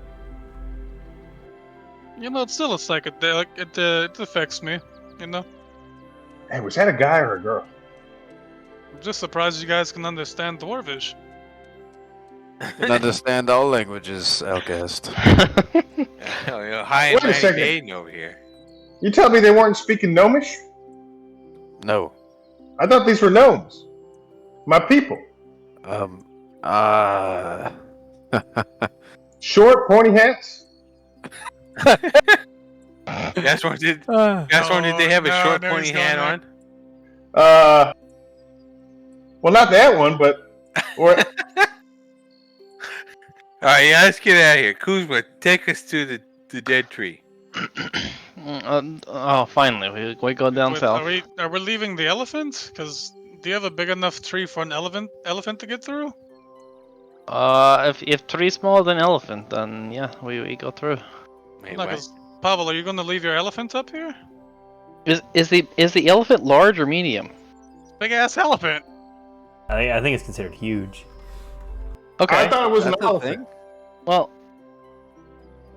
You know, it's still a psychedelic. It affects me. You know. Hey, was that a guy or a girl? I'm just surprised you guys can understand Dwarvish. Can understand all languages, Outcast. High Wait a and second. Aiden over here. You tell me they weren't speaking Gnomish? No. I thought these were gnomes. My people. Short, pointy hats? Yaswarn, did they have a no, short no, pointy he's hat going on? Well, not that one, but... Or, Alright, yeah, let's get out of here. Kuzma, take us to the dead tree. Finally, we go down Wait, south. are we leaving the elephant? Because do you have a big enough tree for an elephant to get through? If tree smaller than elephant, then yeah, we go through. Wait, No, what? 'cause Pavel, are you gonna leave your elephant up here? Is the elephant large or medium? Big ass elephant. I think it's considered huge. Okay. I thought it was an That's a elephant. thing? Well,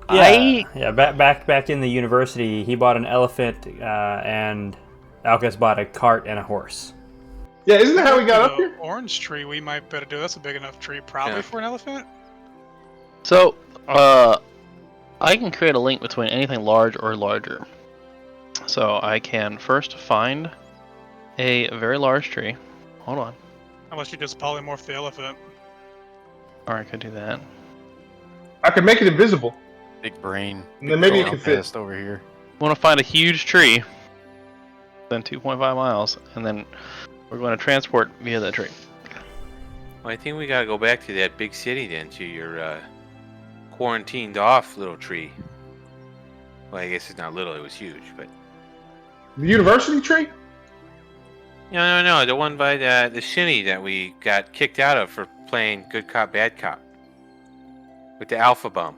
Yeah, back in the university, he bought an elephant, and Alcus bought a cart and a horse. Yeah, isn't that how we got up The here? Orange tree we might better do. That's a big enough tree, probably Yeah. for an elephant. So, I can create a link between anything large or larger. So I can first find a very large tree. Hold on. Unless you just polymorph the elephant. Or I could do that. I could make it invisible. Big brain. And then maybe it Big could fit. Outcast over here. Want to find a huge tree, then 2.5 miles, and then we're going to transport via that tree. Well, I think we gotta go back to that big city then, to your quarantined off little tree. Well, I guess it's not little; it was huge, but The university tree? No, the one by the shinny that we got kicked out of for playing good cop, bad cop. With the alpha bum.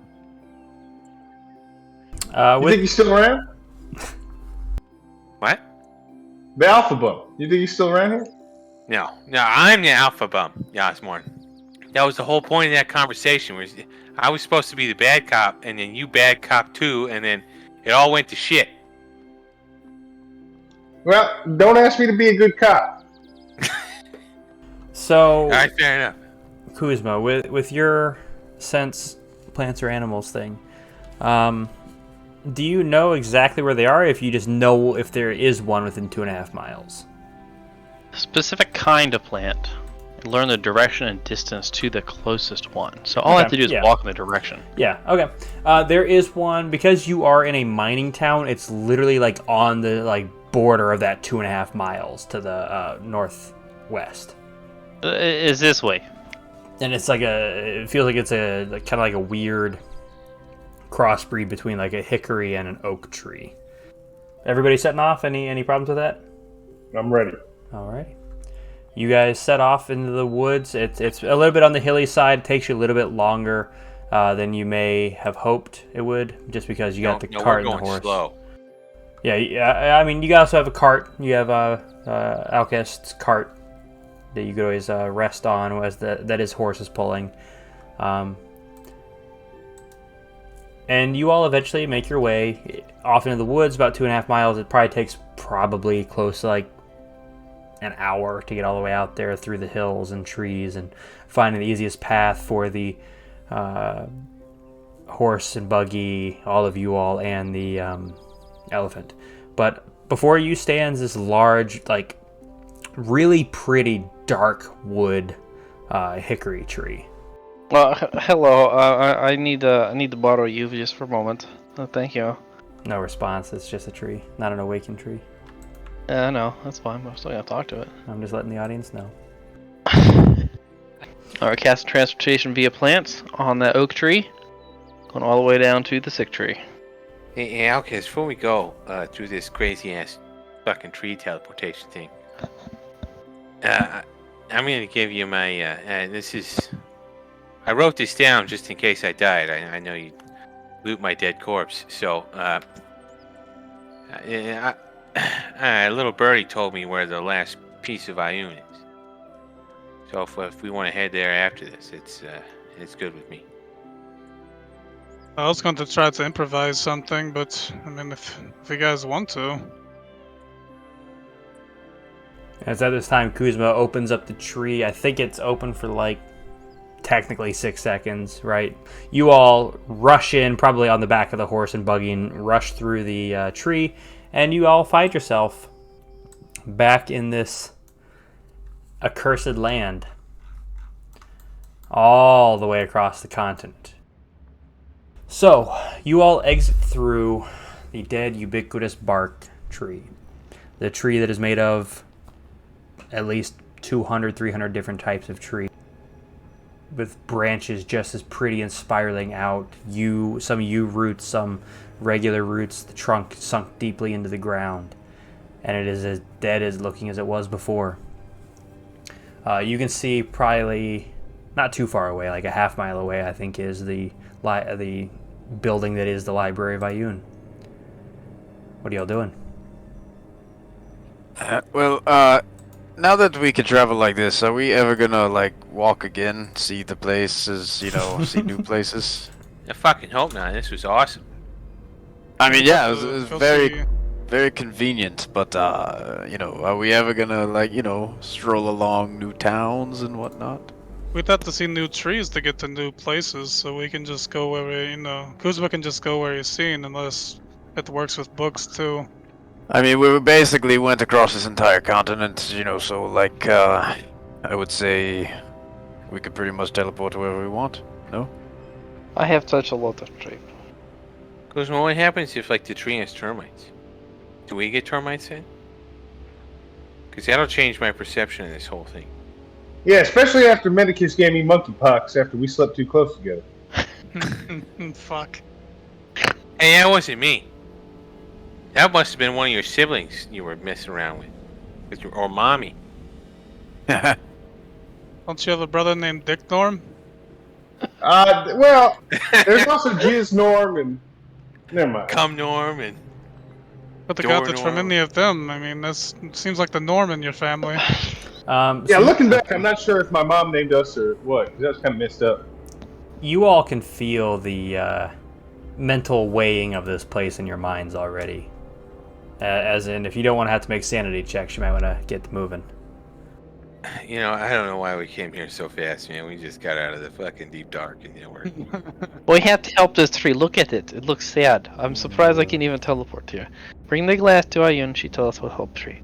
You think he's still around? What? The Alpha Bum. You think he's still around here? No, I'm the alpha bum, Yasmorn. That was the whole point of that conversation. Was I was supposed to be the bad cop, and then you bad cop too, and then it all went to shit. Well, don't ask me to be a good cop. So, All right, fair enough. Kuzma, with your sense plants or animals thing, do you know exactly where they are? If you just know if there is one within 2.5 miles. Specific kind of plant. Learn the direction and distance to the closest one. So all I have to do is walk in the direction. Yeah, okay. There is one, because you are in a mining town, it's literally like on the border of that 2.5 miles to the northwest. Is this way? And it's it feels like it's kind of like a weird crossbreed between like a hickory and an oak tree. Everybody setting off? Any problems with that? I'm ready. Alright. You guys set off into the woods. It's a little bit on the hilly side. It takes you a little bit longer than you may have hoped it would, just because you got the cart and the horse. Slow. Yeah. I mean, you also have a cart. You have Alkest's cart that you could always rest on, as that his horse is pulling. And you all eventually make your way off into the woods, about 2.5 miles. It probably takes close to an hour to get all the way out there through the hills and trees and finding the easiest path for the horse and buggy, all of you all, and the elephant. But before you stands this large, really pretty dark wood hickory tree. Well, hello. I need to borrow you just for a moment. Thank you. No response. It's just a tree, not an awakened tree. Yeah, no, that's fine. I'm still gonna talk to it. I'm just letting the audience know. Alright, cast transportation via plants on that oak tree, going all the way down to the sick tree. Hey, Alkes, before we go through this crazy ass fucking tree teleportation thing, I'm gonna give you my. This is. I wrote this down just in case I died. I know you loot my dead corpse, so. A little birdie told me where the last piece of Ioun is. So if we want to head there after this, it's good with me. I was going to try to improvise something, but I mean, if you guys want to. As at this time, Kuzma opens up the tree. I think it's open for technically 6 seconds, right? You all rush in, probably on the back of the horse and buggy, and rush through the tree. And you all find yourself back in this accursed land, all the way across the continent. So, you all exit through the dead, ubiquitous bark tree. The tree that is made of at least 200, 300 different types of tree, with branches just as pretty and spiraling out. Some yew roots, some regular roots, the trunk sunk deeply into the ground, and it is as dead as looking as it was before. You can see probably not too far away, like a half mile away, I think, is the building that is the Library of Ioun. What are y'all doing? Now that we can travel like this, are we ever gonna walk again, see the places, see new places? I fucking hope not. This was awesome. I mean, yeah, it was very, very convenient, but are we ever gonna stroll along new towns and whatnot? We'd have to see new trees to get to new places, so we can just go where Kuzma can just go where he's seen, unless it works with books too. I mean, we basically went across this entire continent, so I would say we could pretty much teleport to wherever we want, no? I have touched a lot of tree. Kuzma, what happens if the tree has termites? Do we get termites in? Because that'll change my perception of this whole thing. Yeah, especially after Medicus gave me monkeypox after we slept too close together. Fuck. Hey, that wasn't me. That must have been one of your siblings you were messing around with. Or mommy. Don't you have a brother named Dick Norm? Well, there's also Jizz Norm and never mind. Come Norm and But the Door God that's from Norm. any of them. I mean, this seems like the norm in your family. Yeah, So looking back, I'm not sure if my mom named us or what, 'cause that's kind of messed up. you all can feel the mental weighing of this place in your minds already. As in, if you don't want to have to make sanity checks, you might want to get moving. You know, I don't know why we came here so fast, man. We just got out of the fucking deep dark, and we're We have to help this tree. Look at it. It looks sad. I'm surprised I can even teleport here. Bring the glass to Ayun. She told us what help tree.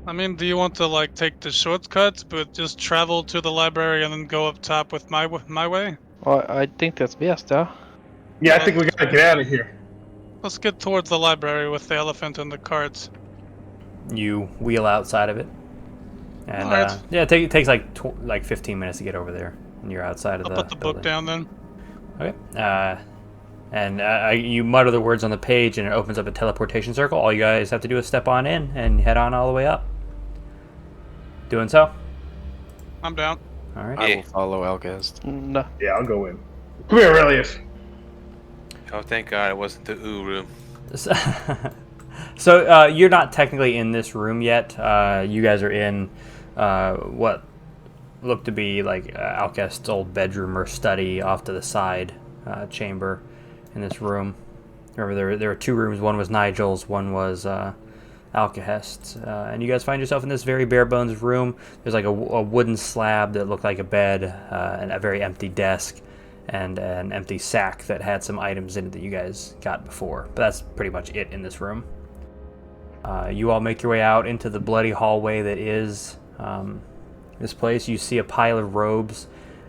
I mean, do you want to like take the shortcut, but just travel to the library and then go up top with my way? Well, I think that's best, huh? Yeah, I think we gotta get out of here. Let's get towards the library with the elephant and the carts. You wheel outside of it, and Alright. yeah, it takes like 15 minutes to get over there, and you're outside of I'll the put the book building. down then. Okay. And you mutter the words on the page, and it opens up a teleportation circle. All you guys have to do is step on in and head on all the way up. Doing so. I'm down. All right. I will follow Algast. No. Yeah, I'll go in. Come here, Aurelius. oh, thank God it wasn't the ooh room. So you're not technically in this room yet. You guys are in what looked to be like Alcest's old bedroom or study off to the side chamber in this room. Remember, there were two rooms. One was Nigel's, one was Alcest's. And you guys find yourself in this very bare bones room. There's like a wooden slab that looked like a bed, and a very empty desk, and an empty sack that had some items in it that you guys got before. But that's pretty much it in this room. You all make your way out into the bloody hallway that is this place. You see a pile of robes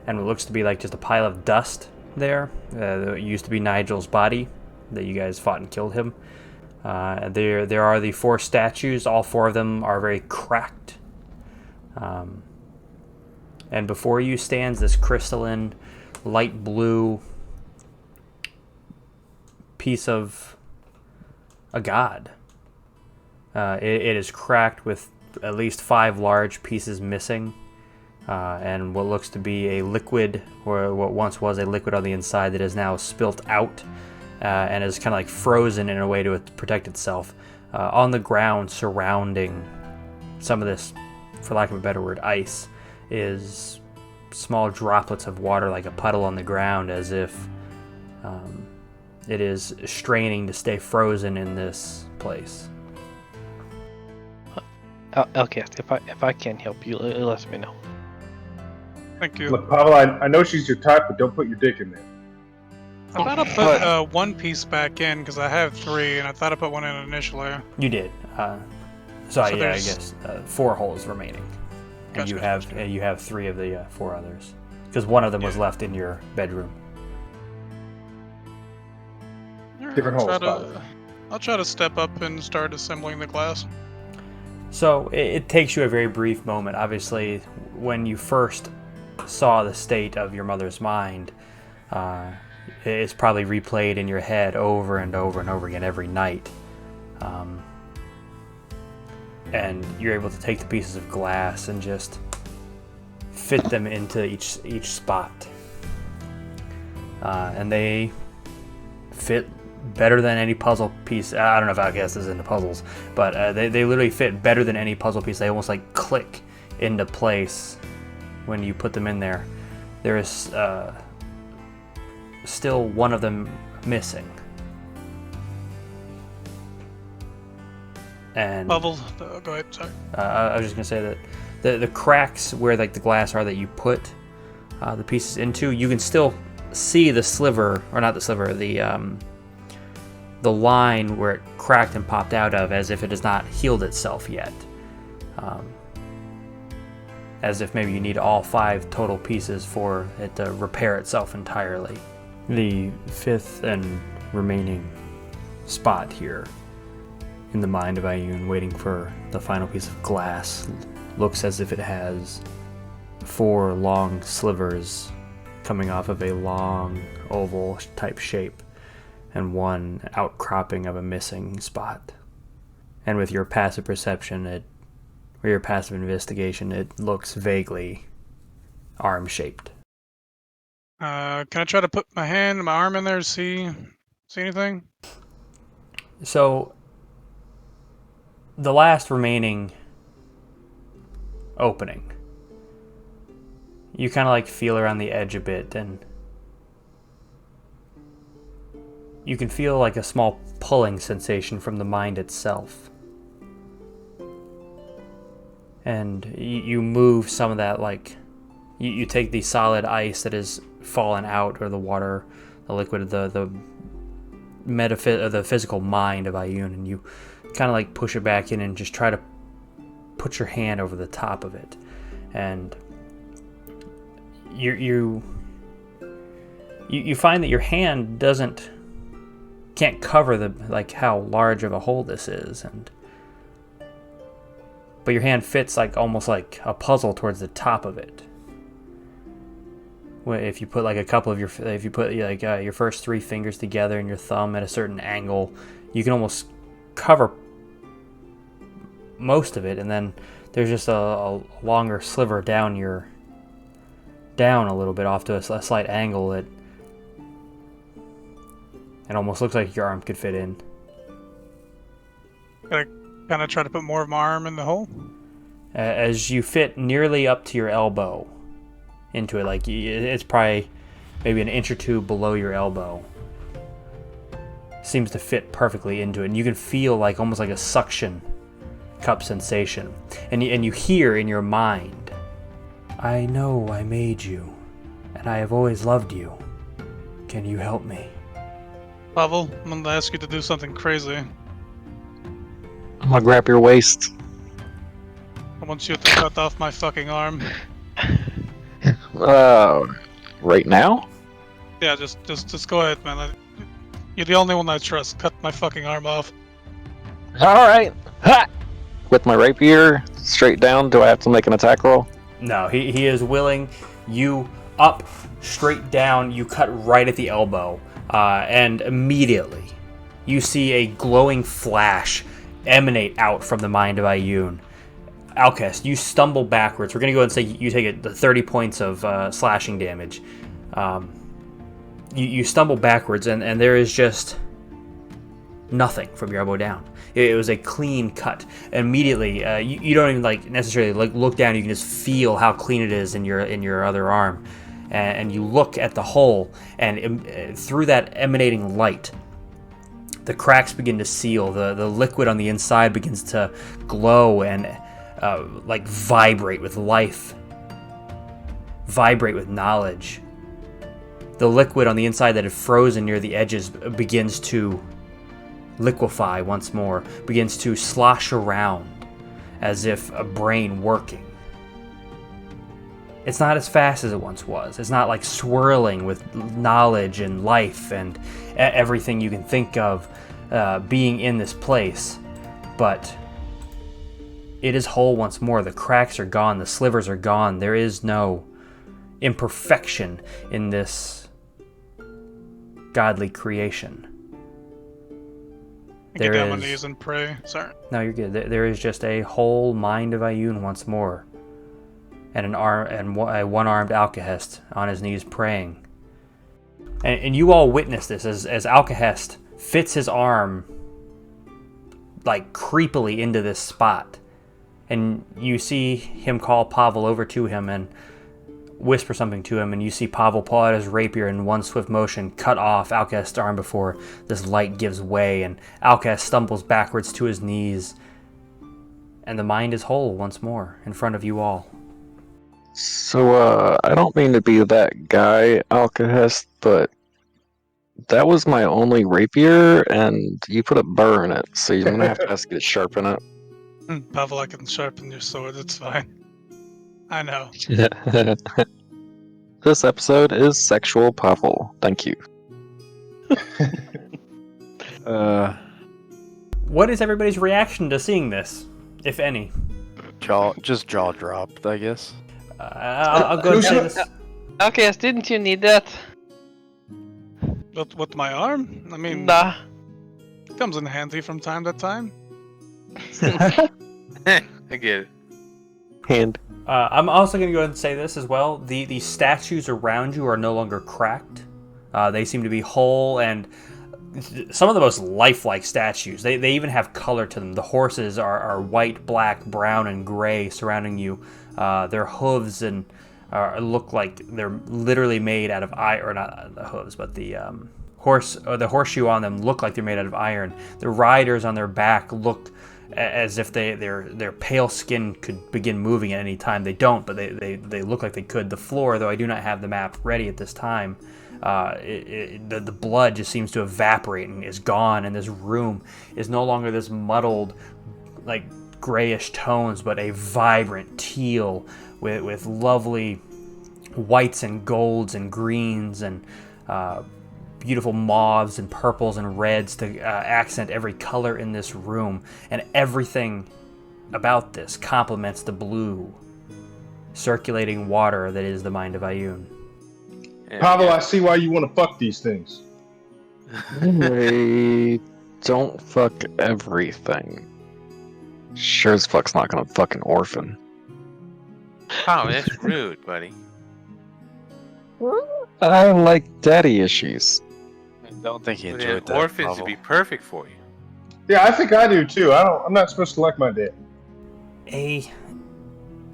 and what looks to be like just a pile of dust there. That used to be Nigel's body that you guys fought and killed him. There are the four statues. All four of them are very cracked. And before you stands this crystalline, light blue piece of a god. It is cracked with at least 5 large pieces missing, and what looks to be a liquid, or what once was a liquid on the inside that is now spilt out, and is kind of like frozen in a way to protect itself. On the ground surrounding some of this, for lack of a better word, ice, is small droplets of water like a puddle on the ground, as if it is straining to stay frozen in this place. Alcast, if I can help you, let me know. Thank you. Look, Pavel, I know she's your type, but don't put your dick in there. I thought I put one piece back in because I have 3, and I thought I put one in initially. You did. So yeah, I guess 4 holes remaining, and Gotcha, you have 3 of the 4 others, because one of them was left in your bedroom. Different holes, I'll try to step up and start assembling the glass. So it takes you a very brief moment. Obviously, when you first saw the state of your mother's mind, it's probably replayed in your head over and over and over again every night. And you're able to take the pieces of glass and just fit them into each spot. And they fit better than any puzzle piece. I don't know if Outcast is into puzzles, but they literally fit better than any puzzle piece. They almost like click into place when you put them in there. There is still one of them missing. And Bubble, go ahead, sorry. I was just gonna say that the cracks where like the glass are that you put the pieces into, you can still see the sliver, or not the sliver, the line where it cracked and popped out of, as if it has not healed itself yet. As if maybe you need all 5 total pieces for it to repair itself entirely. The 5th and remaining spot here in the mind of Ayun, waiting for the final piece of glass, looks as if it has 4 long slivers coming off of a long oval type shape, and 1 outcropping of a missing spot. And with your passive perception, or your passive investigation, it looks vaguely arm-shaped. Can I try to put my arm in there to see anything? So, the last remaining opening, you kind of like feel around the edge a bit, and you can feel like a small pulling sensation from the mind itself. And you move some of that, like, you take the solid ice that has fallen out, or the water, the liquid, the physical mind of Ioun, and you kind of like push it back in and just try to put your hand over the top of it. And you find that your hand can't cover like how large of a hole this is, but your hand fits like almost like a puzzle towards the top of it. If you put like your first 3 fingers together and your thumb at a certain angle, you can almost cover most of it, and then there's just a longer sliver down a little bit off to a slight angle that it almost looks like your arm could fit in. Gotta kind of try to put more of my arm in the hole. As you fit nearly up to your elbow into it, like it's probably maybe an inch or two below your elbow, seems to fit perfectly into it, and you can feel like almost like a suction cup sensation, and you hear in your mind, "I know I made you, and I have always loved you. Can you help me?" Pavel, I'm gonna ask you to do something crazy. I'm gonna grab your waist. I want you to cut off my fucking arm. Right now? Yeah, just go ahead, man. You're the only one I trust. Cut my fucking arm off. Alright. Ha! With my rapier, straight down, do I have to make an attack roll? No, he is willing. You up, straight down, you cut right at the elbow, and immediately you see a glowing flash emanate out from the mind of Ioun. Alcest, you stumble backwards. We're going to go ahead and say you take the 30 points of slashing damage. You stumble backwards, and there is just nothing from your elbow down. It was a clean cut. Immediately, you don't even necessarily look down. You can just feel how clean it is in your other arm, and you look at the hole, and through that emanating light, the cracks begin to seal. The liquid on the inside begins to glow and vibrate with life, vibrate with knowledge. The liquid on the inside that had frozen near the edges begins to liquefy once more, begins to slosh around as if a brain working. It's not as fast as it once was. It's not like swirling with knowledge and life and everything you can think of being in this place, but it is whole once more. The cracks are gone, the slivers are gone. There is no imperfection in this godly creation. Get down on my knees and pray. Sorry. No, you're good. There is just a whole mind of Ioun once more, and a one-armed Alcahest on his knees praying. And you all witness this as Alcahest fits his arm like creepily into this spot, and you see him call Pavel over to him and whisper something to him, and you see Pavel pull out his rapier in one swift motion, cut off Alcest's arm before this light gives way, and Alcest stumbles backwards to his knees, and the mind is whole once more in front of you all. So, I don't mean to be that guy, Alcahest, but that was my only rapier, and you put a burr in it, so you're gonna have to ask you to sharpen it. Pavel, I can sharpen your sword. It's fine. I know. This episode is Sexual Pavel. Thank you. What is everybody's reaction to seeing this, if any? Jaw dropped, I guess. I'll go ahead and say this. Okay, didn't you need that? But with my arm? I mean, Nah. it comes in handy from time to time. I get it. hand. I'm also going to go ahead and say this as well. The statues around you are no longer cracked. They seem to be whole and some of the most lifelike statues. They even have color to them. The horses are white, black, brown, and gray surrounding you. Their hooves and look like they're literally made out of iron, or not the hooves, but the the horseshoe on them look like they're made out of iron. The riders on their back look as if their pale skin could begin moving at any time. They don't, but they look like they could. The floor, though I do not have the map ready at this time, the blood just seems to evaporate and is gone, and this room is no longer this muddled, like grayish tones, but a vibrant teal with lovely whites and golds and greens and beautiful mauves and purples and reds to accent every color in this room. And everything about this complements the blue, circulating water that is the mind of Ayun. Pavel, I see why you want to fuck these things. They don't fuck everything. Sure as fuck's not gonna fuck an orphan. Oh, that's rude, buddy. I like daddy issues. I don't think he Well, enjoyed then that. orphans would Pavel. be perfect for you. Yeah, I think I do too. I'm not supposed to like my dad. Hey,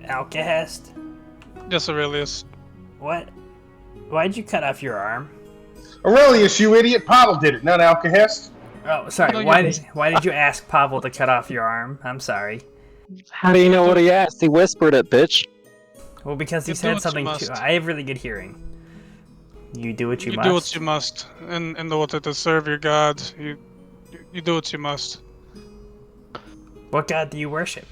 Alcahest, Yes, Aurelius. why'd you cut off your arm? Aurelius, you idiot! Pavel did it, not Alcahest. Oh, sorry. No, Why you- did you ask Pavel to cut off your arm? I'm sorry. How do you know what he asked? He whispered it, bitch. Well, because he You do said what you something must. too. I have really good hearing. You do what you You must. do what you must, in order to serve your god. You do what you must. What god do you worship?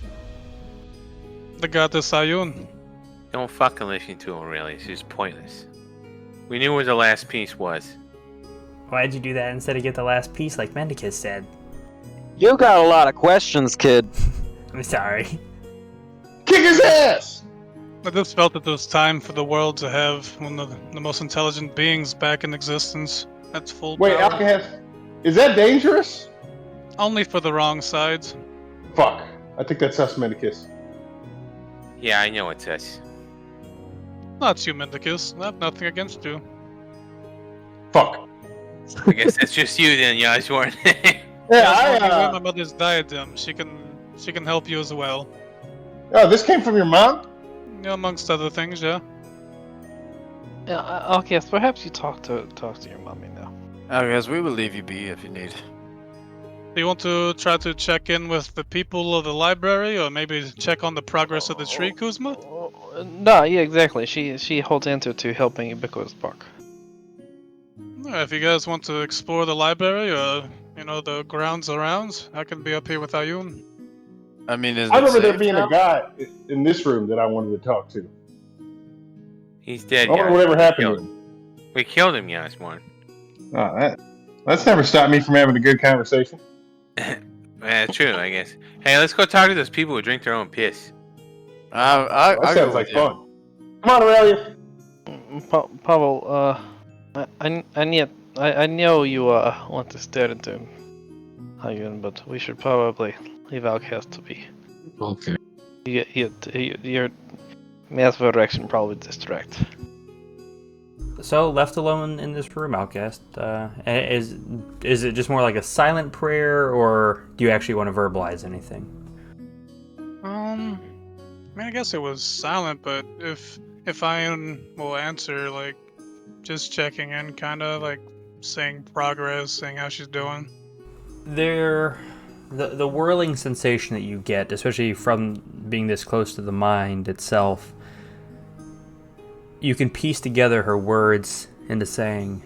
The goddess Ayun. Don't fucking listen to Aurelius. It's pointless. We knew where the last piece was. Why'd you do that instead of get the last piece like Mendicus said? You got a lot of questions, kid. I'm sorry. Kick his ass! I just felt it was time for the world to have one of the most intelligent beings back in existence. At full Wait, power. Alcahest, is that dangerous? Only for the wrong sides. Fuck. I think that's us, Medicus. Yeah, I know it's us. Not you, Mendicus. I have nothing against you. Fuck. I guess that's just you then, Yasworn. Yeah, You wear my mother's diadem. She can help you as well. Oh, this came from your mom? Yeah, amongst other things, yeah. Yeah, okay, so perhaps you talk to your mommy now. Guys, we will leave you be if you need. Do you want to try to check in with the people of the library, or maybe check on the progress of the tree, Kuzma? No, yeah, exactly. She holds into to helping Ubiquitous Park. Yeah, if you guys want to explore the library, or the grounds around, I can be up here with Ayun. I mean, is I it remember there safe being now? a guy in this room that I wanted to talk to. He's dead, I wonder Yasworn. whatever We happened killed to him. him. We killed him, Yasworn. Oh, that's never stopped me from having a good conversation. Yeah, true, I guess. Hey, let's go talk to those people who drink their own piss. That I'll go sounds like with you. fun. Come on, Aurelius. Pavel, I know you want to stare into Ayun, but we should probably leave Outcast to be. Okay. Your massive erection probably distract. So, left alone in this room, Outcast, is it just more like a silent prayer, or do you actually want to verbalize anything? I guess it was silent, but if Ayun will answer, like, just checking in, kind of, like, saying progress, saying how she's doing. The whirling sensation that you get, especially from being this close to the mind itself, you can piece together her words into saying,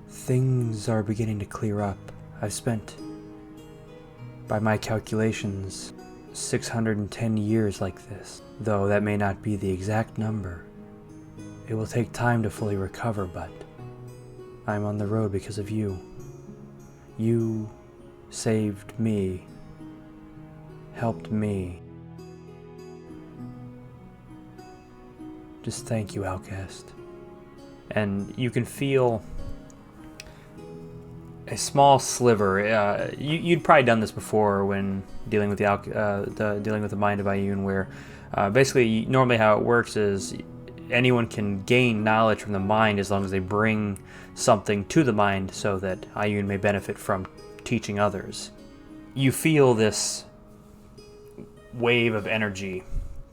"Things are beginning to clear up. I've spent, by my calculations, 610 years like this. Though that may not be the exact number. It will take time to fully recover, but I'm on the road because of you. You saved me, helped me. Just thank you, Outcast." And you can feel a small sliver. You'd probably done this before when dealing with dealing with the mind of Ioun, where basically normally how it works is anyone can gain knowledge from the mind as long as they bring something to the mind so that Ioun may benefit from teaching others. You feel this wave of energy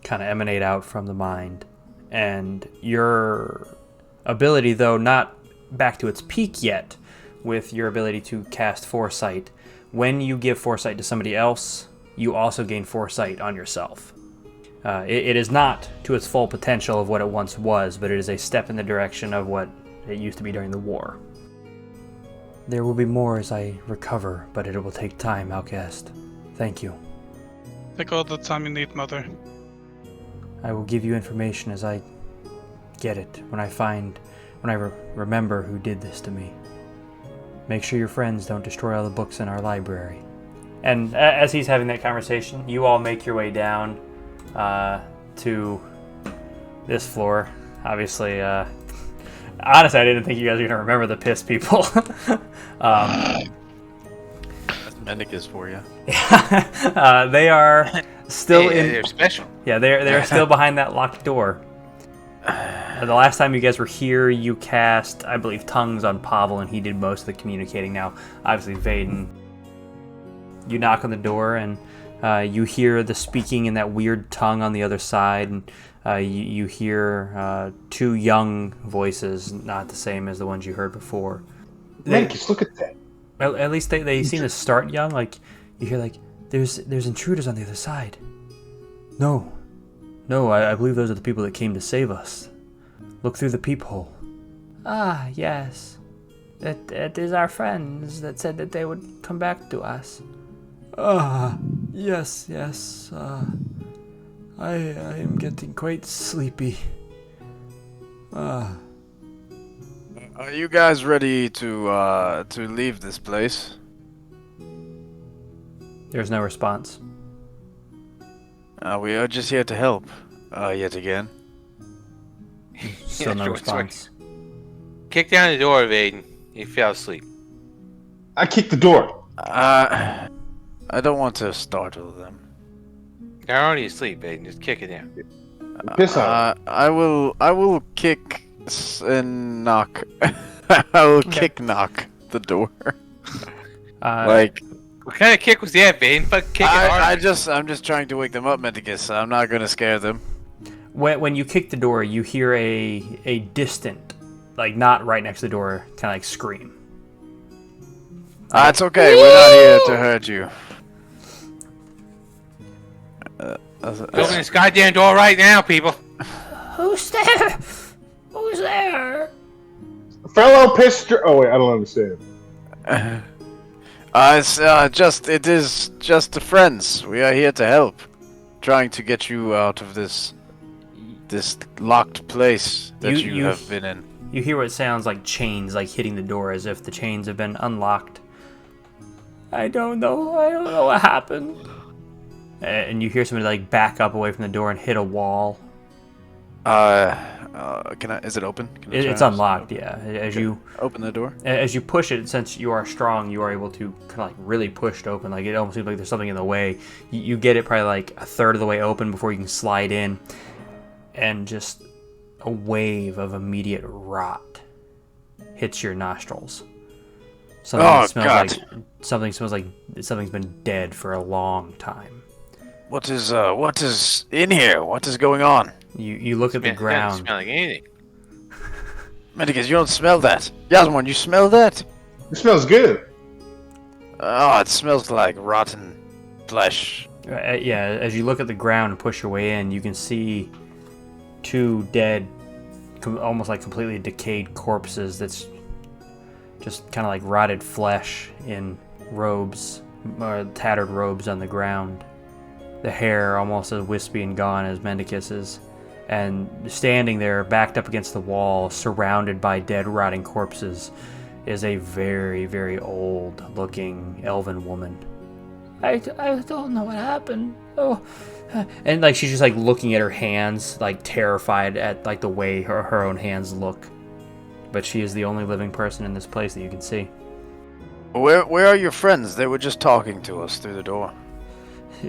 kind of emanate out from the mind, and your ability, though not back to its peak yet, with your ability to cast foresight, when you give foresight to somebody else, you also gain foresight on yourself. It is not to its full potential of what it once was, but it is a step in the direction of what it used to be during the war. There will be more as I recover, but it will take time, Outcast. Thank you. Take all the time you need, Mother. I will give you information as I get it, when I remember who did this to me. Make sure your friends don't destroy all the books in our library. And as he's having that conversation, you all make your way down to this floor. Obviously, honestly, I didn't think you guys were going to remember the piss people. That's Mendicus for you. They are still They're special. Yeah, they're still behind that locked door. The last time you guys were here, you cast, I believe, tongues on Pavel, and he did most of the communicating. Now, obviously, Vaden, you knock on the door, and you hear the speaking in that weird tongue on the other side, and you hear two young voices, not the same as the ones you heard before. Mancus, look at that. At least they seem to start young. Like, you hear, like, there's intruders on the other side. No, I believe those are the people that came to save us. Look through the peephole. Ah, yes. It is our friends that said that they would come back to us. Ah, yes. I am getting quite sleepy. Are you guys ready to leave this place? There's no response. We are just here to help. Yet again. Still no response. Kick down the door, Vaden. He fell asleep. I kicked the door. I don't want to startle them. They're already asleep, Vaden. Just kick it down. Piss on. I will kick and knock. I will kick knock the door. Like, what kind of kick was that, Vaden? Fuck, kick it hard. I'm just trying to wake them up, Mendicus. I'm not gonna scare them. when you kick the door, you hear a distant, like not right next to the door, kind of like scream. It's okay. We're not here to hurt you. Open this goddamn door right now, people. Who's there? Who's there? Fellow Pister. Oh wait, I don't understand. It is just the friends. We are here to help, trying to get you out of this locked place that you have been in. You hear what sounds like chains like hitting the door, as if the chains have been unlocked. I don't know what happened. And you hear somebody like back up away from the door and hit a wall. Is it open? It's unlocked, yeah. As you open the door, as you push it, since you are strong, you are able to kind of like really push it open. Like, it almost seems like there's something in the way. You get it probably like a third of the way open before you can slide in, and just a wave of immediate rot hits your nostrils. Something smells like something's been dead for a long time. What is in here? What is going on? You look at the ground. Doesn't smell like anything. Medicus, you don't smell that. Yasmin, you smell that? It smells good. Oh, it smells like rotten flesh. Yeah, as you look at the ground and push your way in, you can see two dead, almost like completely decayed corpses that's just kind of like rotted flesh in robes, or tattered robes on the ground. The hair almost as wispy and gone as Mendicus's. And standing there, backed up against the wall, surrounded by dead, rotting corpses, is a very, very old-looking elven woman. I don't know what happened. Oh, and like she's just like looking at her hands, like terrified at like the way her own hands look. But she is the only living person in this place that you can see. Where are your friends? They were just talking to us through the door.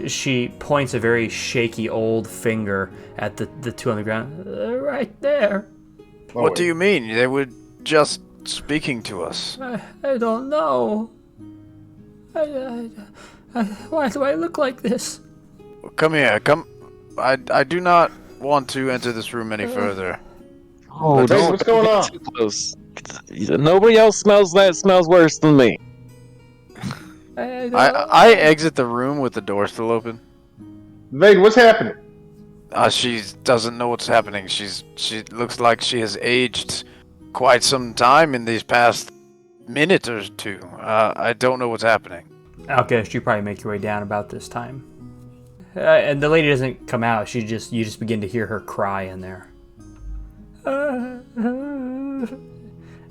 She points a very shaky old finger at the two on the ground. Right there. Oh, What do wait. you mean? They were just speaking to us. I don't know. Why do I look like this? Come here. Come. I do not want to enter this room any further. Oh, Hey, don't what's going get on? too close. Nobody else smells that. It smells worse than me. I exit the room with the door still open. Vade, what's happening? She doesn't know what's happening. She looks like she has aged quite some time in these past minute or two. I don't know what's happening. Outcast, you probably make your way down about this time. And the lady doesn't come out. You just begin to hear her cry in there.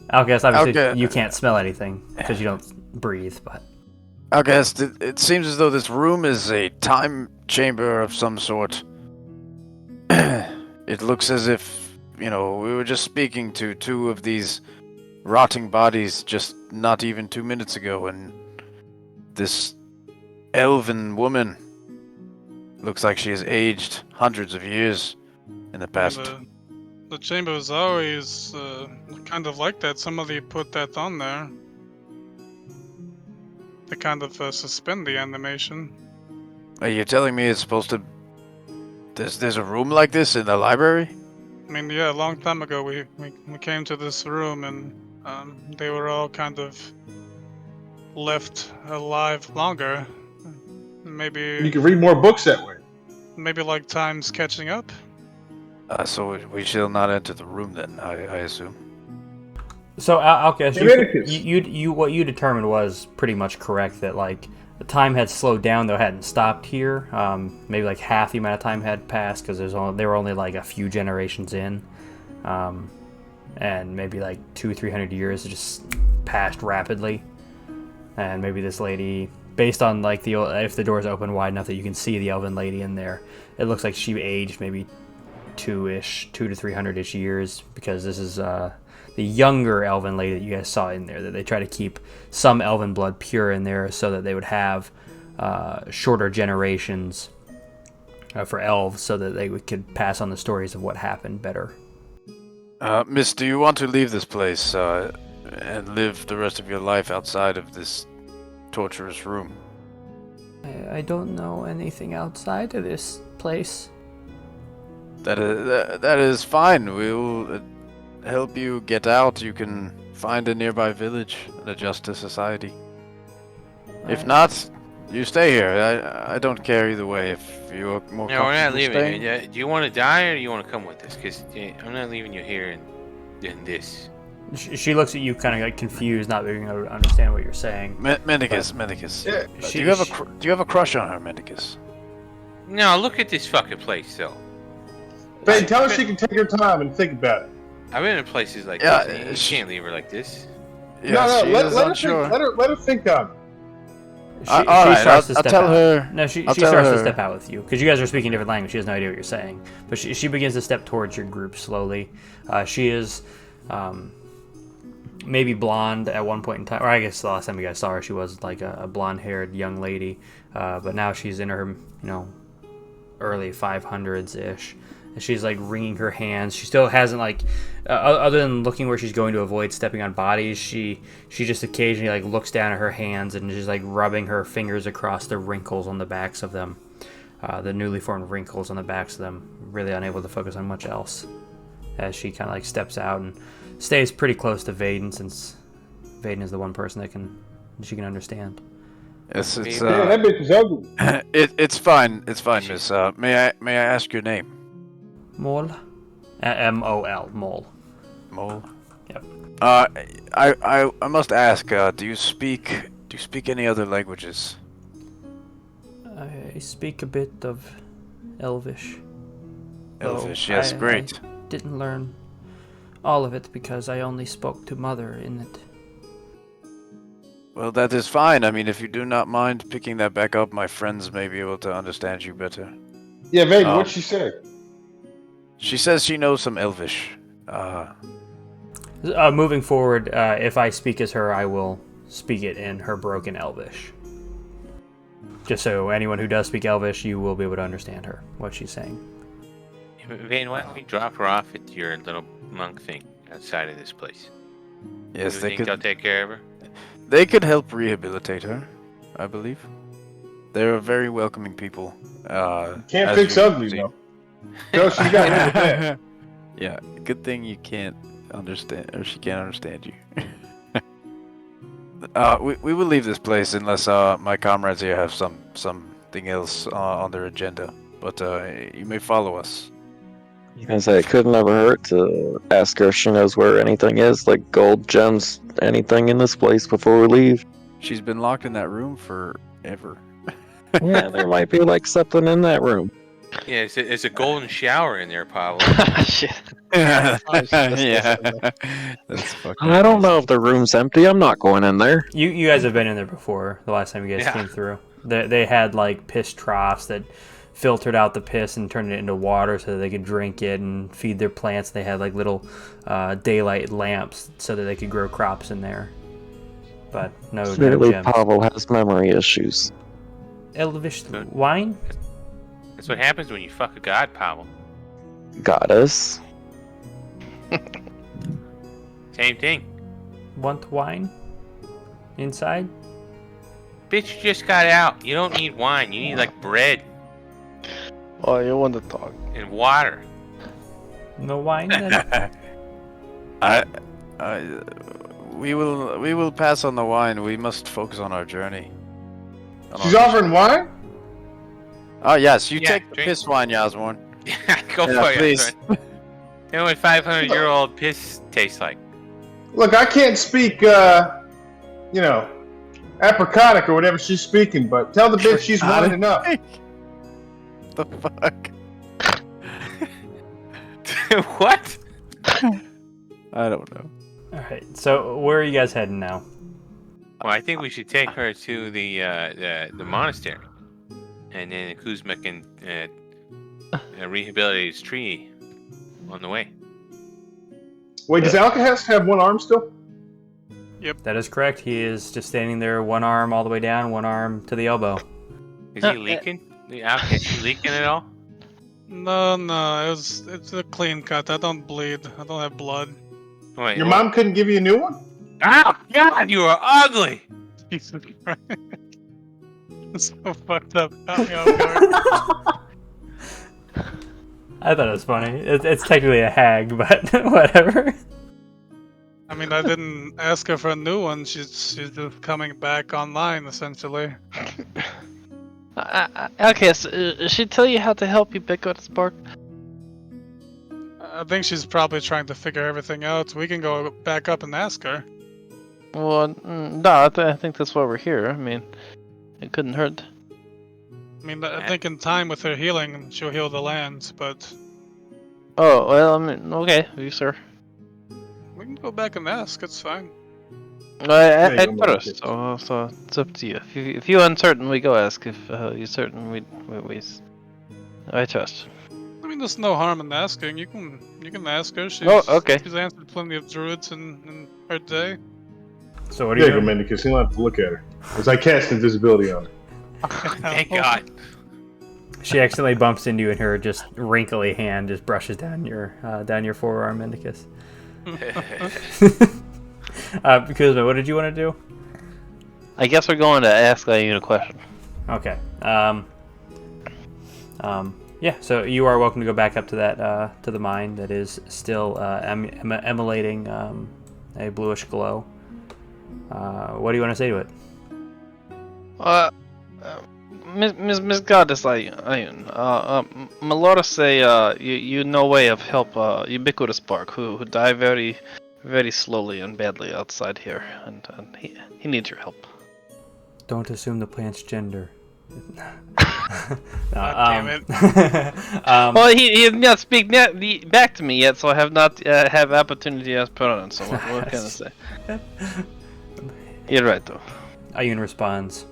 Outcast, obviously, Okay. you can't smell anything because you don't breathe, but... Outcast, it seems as though this room is a time chamber of some sort. It looks as if, we were just speaking to two of these rotting bodies just not even 2 minutes ago, and this elven woman looks like she has aged hundreds of years in the past. The chamber is always kind of like that. Somebody put that on there. They kind of suspend the animation. Are you telling me it's supposed to... There's a room like this in the library? I mean, yeah, a long time ago we came to this room and they were all kind of left alive longer. You Maybe can read more books that way. like time's catching up. So we shall not enter the room then, I assume. So, Outcast, Leviticus. you what you determined was pretty much correct, that, like, the time had slowed down, though it hadn't stopped here. Maybe, like, half the amount of time had passed, because they were only, like, a few generations in. And maybe, like, 200-300 years just passed rapidly. And maybe this lady, based on, like, if the door's open wide enough that you can see the elven lady in there, it looks like she aged maybe 2 to 300-ish years, because this is the younger elven lady that you guys saw in there, that they try to keep some elven blood pure in there so that they would have shorter generations for elves, so that they could pass on the stories of what happened better. Miss, do you want to leave this place and live the rest of your life outside of this torturous room? I don't know anything outside of this place. That is fine. We'll help you get out. You can find a nearby village and adjust to society. If not, you stay here. I don't care either way. If you're more No, we're not comfortable leaving. staying. Do you want to die or do you want to come with us? Because I'm not leaving you here in this. She looks at you kind of like confused, not being able to understand what you're saying. Mendicus. Yeah, Do you have a crush on her, Mendicus? No, look at this fucking place, though. Vade, tell her she can take her time and think about it. I've been in places like Yeah, this. You can't leave her like this. Yes, no, she let is her unsure. think. Let her think on it. She alright, starts to I'll step tell out. her- No, she I'll tell starts to her. step out with you because you guys are speaking different language. She has no idea what you're saying, but she begins to step towards your group slowly. She is maybe blonde at one point in time, or I guess the last time you guys saw her, she was like a blonde-haired young lady, but now she's in her early 500s ish. And she's like wringing her hands. She still hasn't other than looking where she's going to avoid stepping on bodies, she just occasionally like looks down at her hands and just like rubbing her fingers across the wrinkles on the backs of them, the newly formed wrinkles on the backs of them, really unable to focus on much else as she kind of like steps out and stays pretty close to Vaden, since Vaden is the one person she can understand. Yes, it's Yeah, that bitch is ugly. it's fine. It's fine, Miss. May I ask your name? Mol, M-O-L, Mol. Mole. Yep. I must ask. Do you speak any other languages? I speak a bit of Elvish. Elvish. though Yes, I great. didn't learn all of it because I only spoke to Mother in it. Well, that is fine. I mean, if you do not mind picking that back up, my friends may be able to understand you better. Yeah, Vade, Um, what'd she say? She says she knows some Elvish. Moving forward, if I speak as her, I will speak it in her broken Elvish. Just so anyone who does speak Elvish, you will be able to understand her, what she's saying. Vane, why don't we drop her off at your little monk thing outside of this place? Yes, you they think could. they'll take care of her? They could help rehabilitate her, I believe. They're very welcoming people. Can't as fix you ugly see. though. No, she's got rid of that. Yeah, good thing you can't understand, or she can't understand you. We will leave this place unless my comrades here have something else on their agenda. But you may follow us. You can say it could never hurt to ask her if she knows where anything is, like gold, gems, anything in this place before we leave. She's been locked in that room forever. Yeah, there might be like something in that room. Yeah, it's a golden shower in there, Pavel. Shit. Yeah, That's that's fucking. I don't know if the room's empty. I'm not going in there. You guys have been in there before. The last time you guys Yeah. came through, they had like piss troughs that filtered out the piss and turned it into water so that they could drink it and feed their plants. They had like little daylight lamps so that they could grow crops in there. But no Clearly, gems. Pavel has memory issues. Elvish wine? That's what happens when you fuck a god, Pavel. Goddess. Same thing. Want wine? Inside? Bitch, you just got out. You don't need wine. You need like bread Oh, you want to talk? and water. No wine then? We will pass on the wine. We must focus on our journey. She's offering wine? Oh yes, you Yeah, take the drink. piss wine, Yasmorn. Go Yeah, for it. please. Son. You know what 500-year-old piss tastes like? Look, I can't speak, apricotic or whatever she's speaking, but tell the bitch she's winding up. The fuck? What? I don't know. Alright, so where are you guys heading now? Well, I think we should take her to the monastery, and then Kuzma can rehabilitate his tree on the way. Wait, does Alcahest have one arm still? That is correct. He is just standing there, one arm all the way down, one arm to the elbow. Is he leaking? Is he leaking at all? No, it's a clean cut. I don't bleed. I don't have blood. Wait, Your what? mom couldn't give you a new one? Oh God, you are ugly. Jesus Christ. It's so fucked up. Got me off guard. I thought it was funny. It's technically a hag, but whatever. I mean, I didn't ask her for a new one. She's just coming back online, essentially. Okay, so, did she tell you how to help you pick up the spark? I think she's probably trying to figure everything out. We can go back up and ask her. Well, no, I think that's why we're here. I mean, it couldn't hurt. I mean, I think in time with her healing, she'll heal the lands, but Oh, well, I mean, okay, you sir. we can go back and ask. It's fine. I you go, trust, so it's up to you. If you're uncertain, we go ask. If you're certain, we I trust. I mean, there's no harm in asking. You can ask her. She's, okay. She's answered plenty of druids in her day. So what are There you you go, doing? Mendicus. You don't have to look at her. As I cast invisibility on her. Thank God. She accidentally bumps into you, and her just wrinkly hand just brushes down your forearm, Mendicus. Because what did you want to do? I guess we're going to ask Ayun a question. Okay. Yeah. So you are welcome to go back up to that to the mine that is still emulating a bluish glow. What do you want to say to it? Miss Goddess Ayun, Melora say you know way of help Ubiquitous Spark who die very very slowly and badly outside here, and he needs your help. Don't assume the plant's gender. Damn it. Well, he has not speak back to me yet, so I have not have opportunity as pronoun. So what can I say? You're right though. Ayun responds,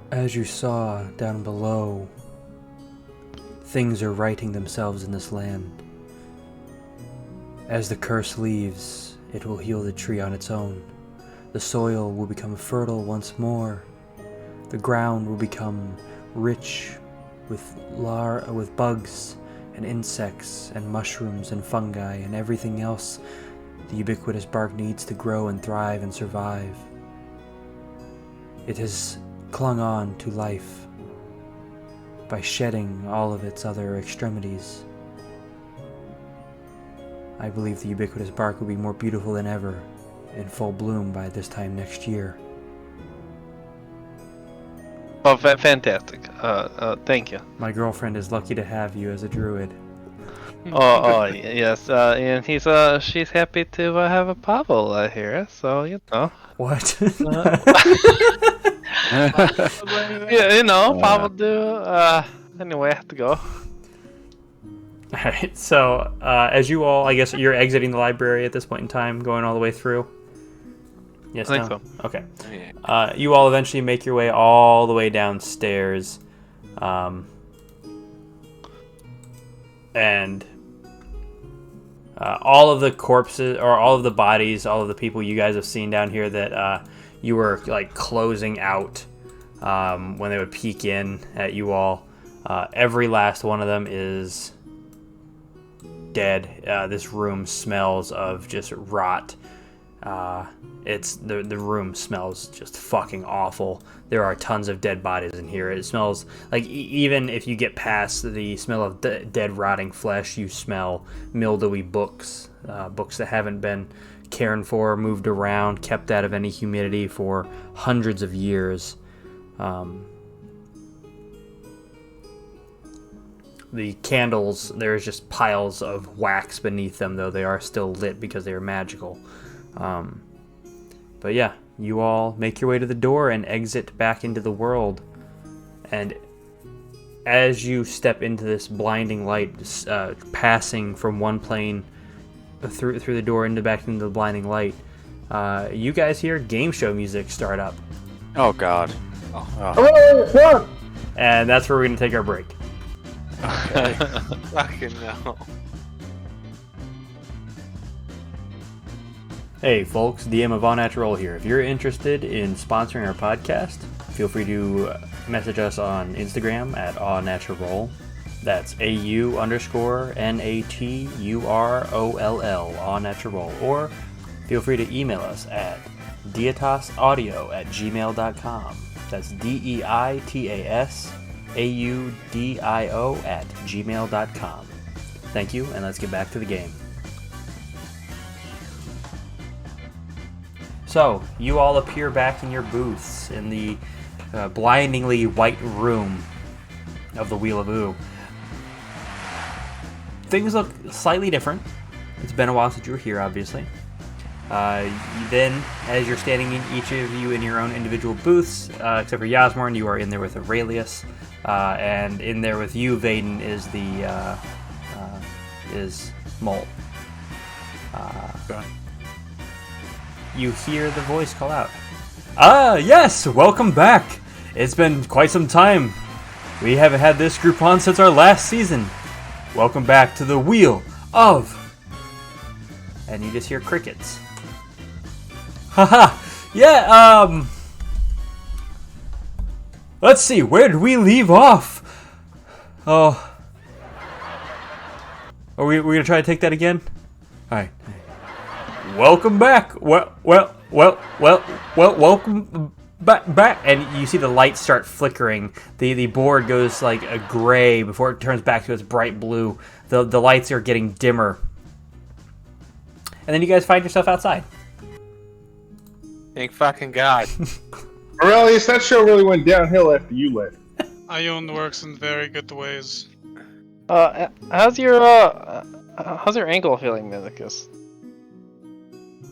"As you saw down below, things are righting themselves in this land. As the curse leaves, it will heal the tree on its own. The soil will become fertile once more. The ground will become rich with bugs and insects and mushrooms and fungi and everything else the ubiquitous bark needs to grow and thrive and survive. It has clung on to life by shedding all of its other extremities. I believe the ubiquitous bark will be more beautiful than ever, in full bloom by this time next year. Oh, fantastic. Thank you. My girlfriend is lucky to have you as a druid. Yes. And she's happy to have a Pavel here. So What? yeah, Pavel do. Anyway, I have to go. Alright, so as you all, I guess you're exiting the library at this point in time, going all the way through? Yes, I think no? so. Okay. You all eventually make your way all the way downstairs. And all of the corpses, or all of the bodies, all of the people you guys have seen down here that you were like closing out when they would peek in at you all, every last one of them is dead. This room smells of just rot. The room smells just fucking awful. There are tons of dead bodies in here. It smells like even if you get past the smell of dead rotting flesh, you smell mildewy books, books that haven't been cared for, moved around, kept out of any humidity for hundreds of years. The candles, there's just piles of wax beneath them, though they are still lit because they are magical. But yeah, you all make your way to the door and exit back into the world. And as you step into this blinding light, passing from one plane through the door back into the blinding light, you guys hear game show music start up. Oh God. Hello, what? And that's where we're going to take our break. Fucking no. Hey folks, DM of All Natural here. If you're interested in sponsoring our podcast, feel free to message us on Instagram at AWNaturalRoll. That's AUNATUROLL, AWNaturalRoll. Or feel free to email us at deitasaudio@gmail.com. That's DEITASAUDIO@gmail.com. Thank you, and let's get back to the game. So, you all appear back in your booths in the blindingly white room of the Wheel of Ooh. Things look slightly different. It's been a while since you were here, obviously. Then, as you're standing in each of you in your own individual booths, except for Yasmorn, you are in there with Aurelius, and in there with you, Vaden, is Mole. You hear the voice call out. Ah, yes! Welcome back! It's been quite some time. We haven't had this group on since our last season. Welcome back to the Wheel of... And you just hear crickets. Haha! Yeah, let's see, where did we leave off? Oh. Are we gonna try to take that again? Alright. Welcome back. Well, welcome back. And you see the lights start flickering. The board goes like a gray before it turns back to its bright blue. The lights are getting dimmer. And then you guys find yourself outside. Thank fucking God. Aurelius, that show really went downhill after you left. Ion works in very good ways. How's your ankle feeling, Medicus?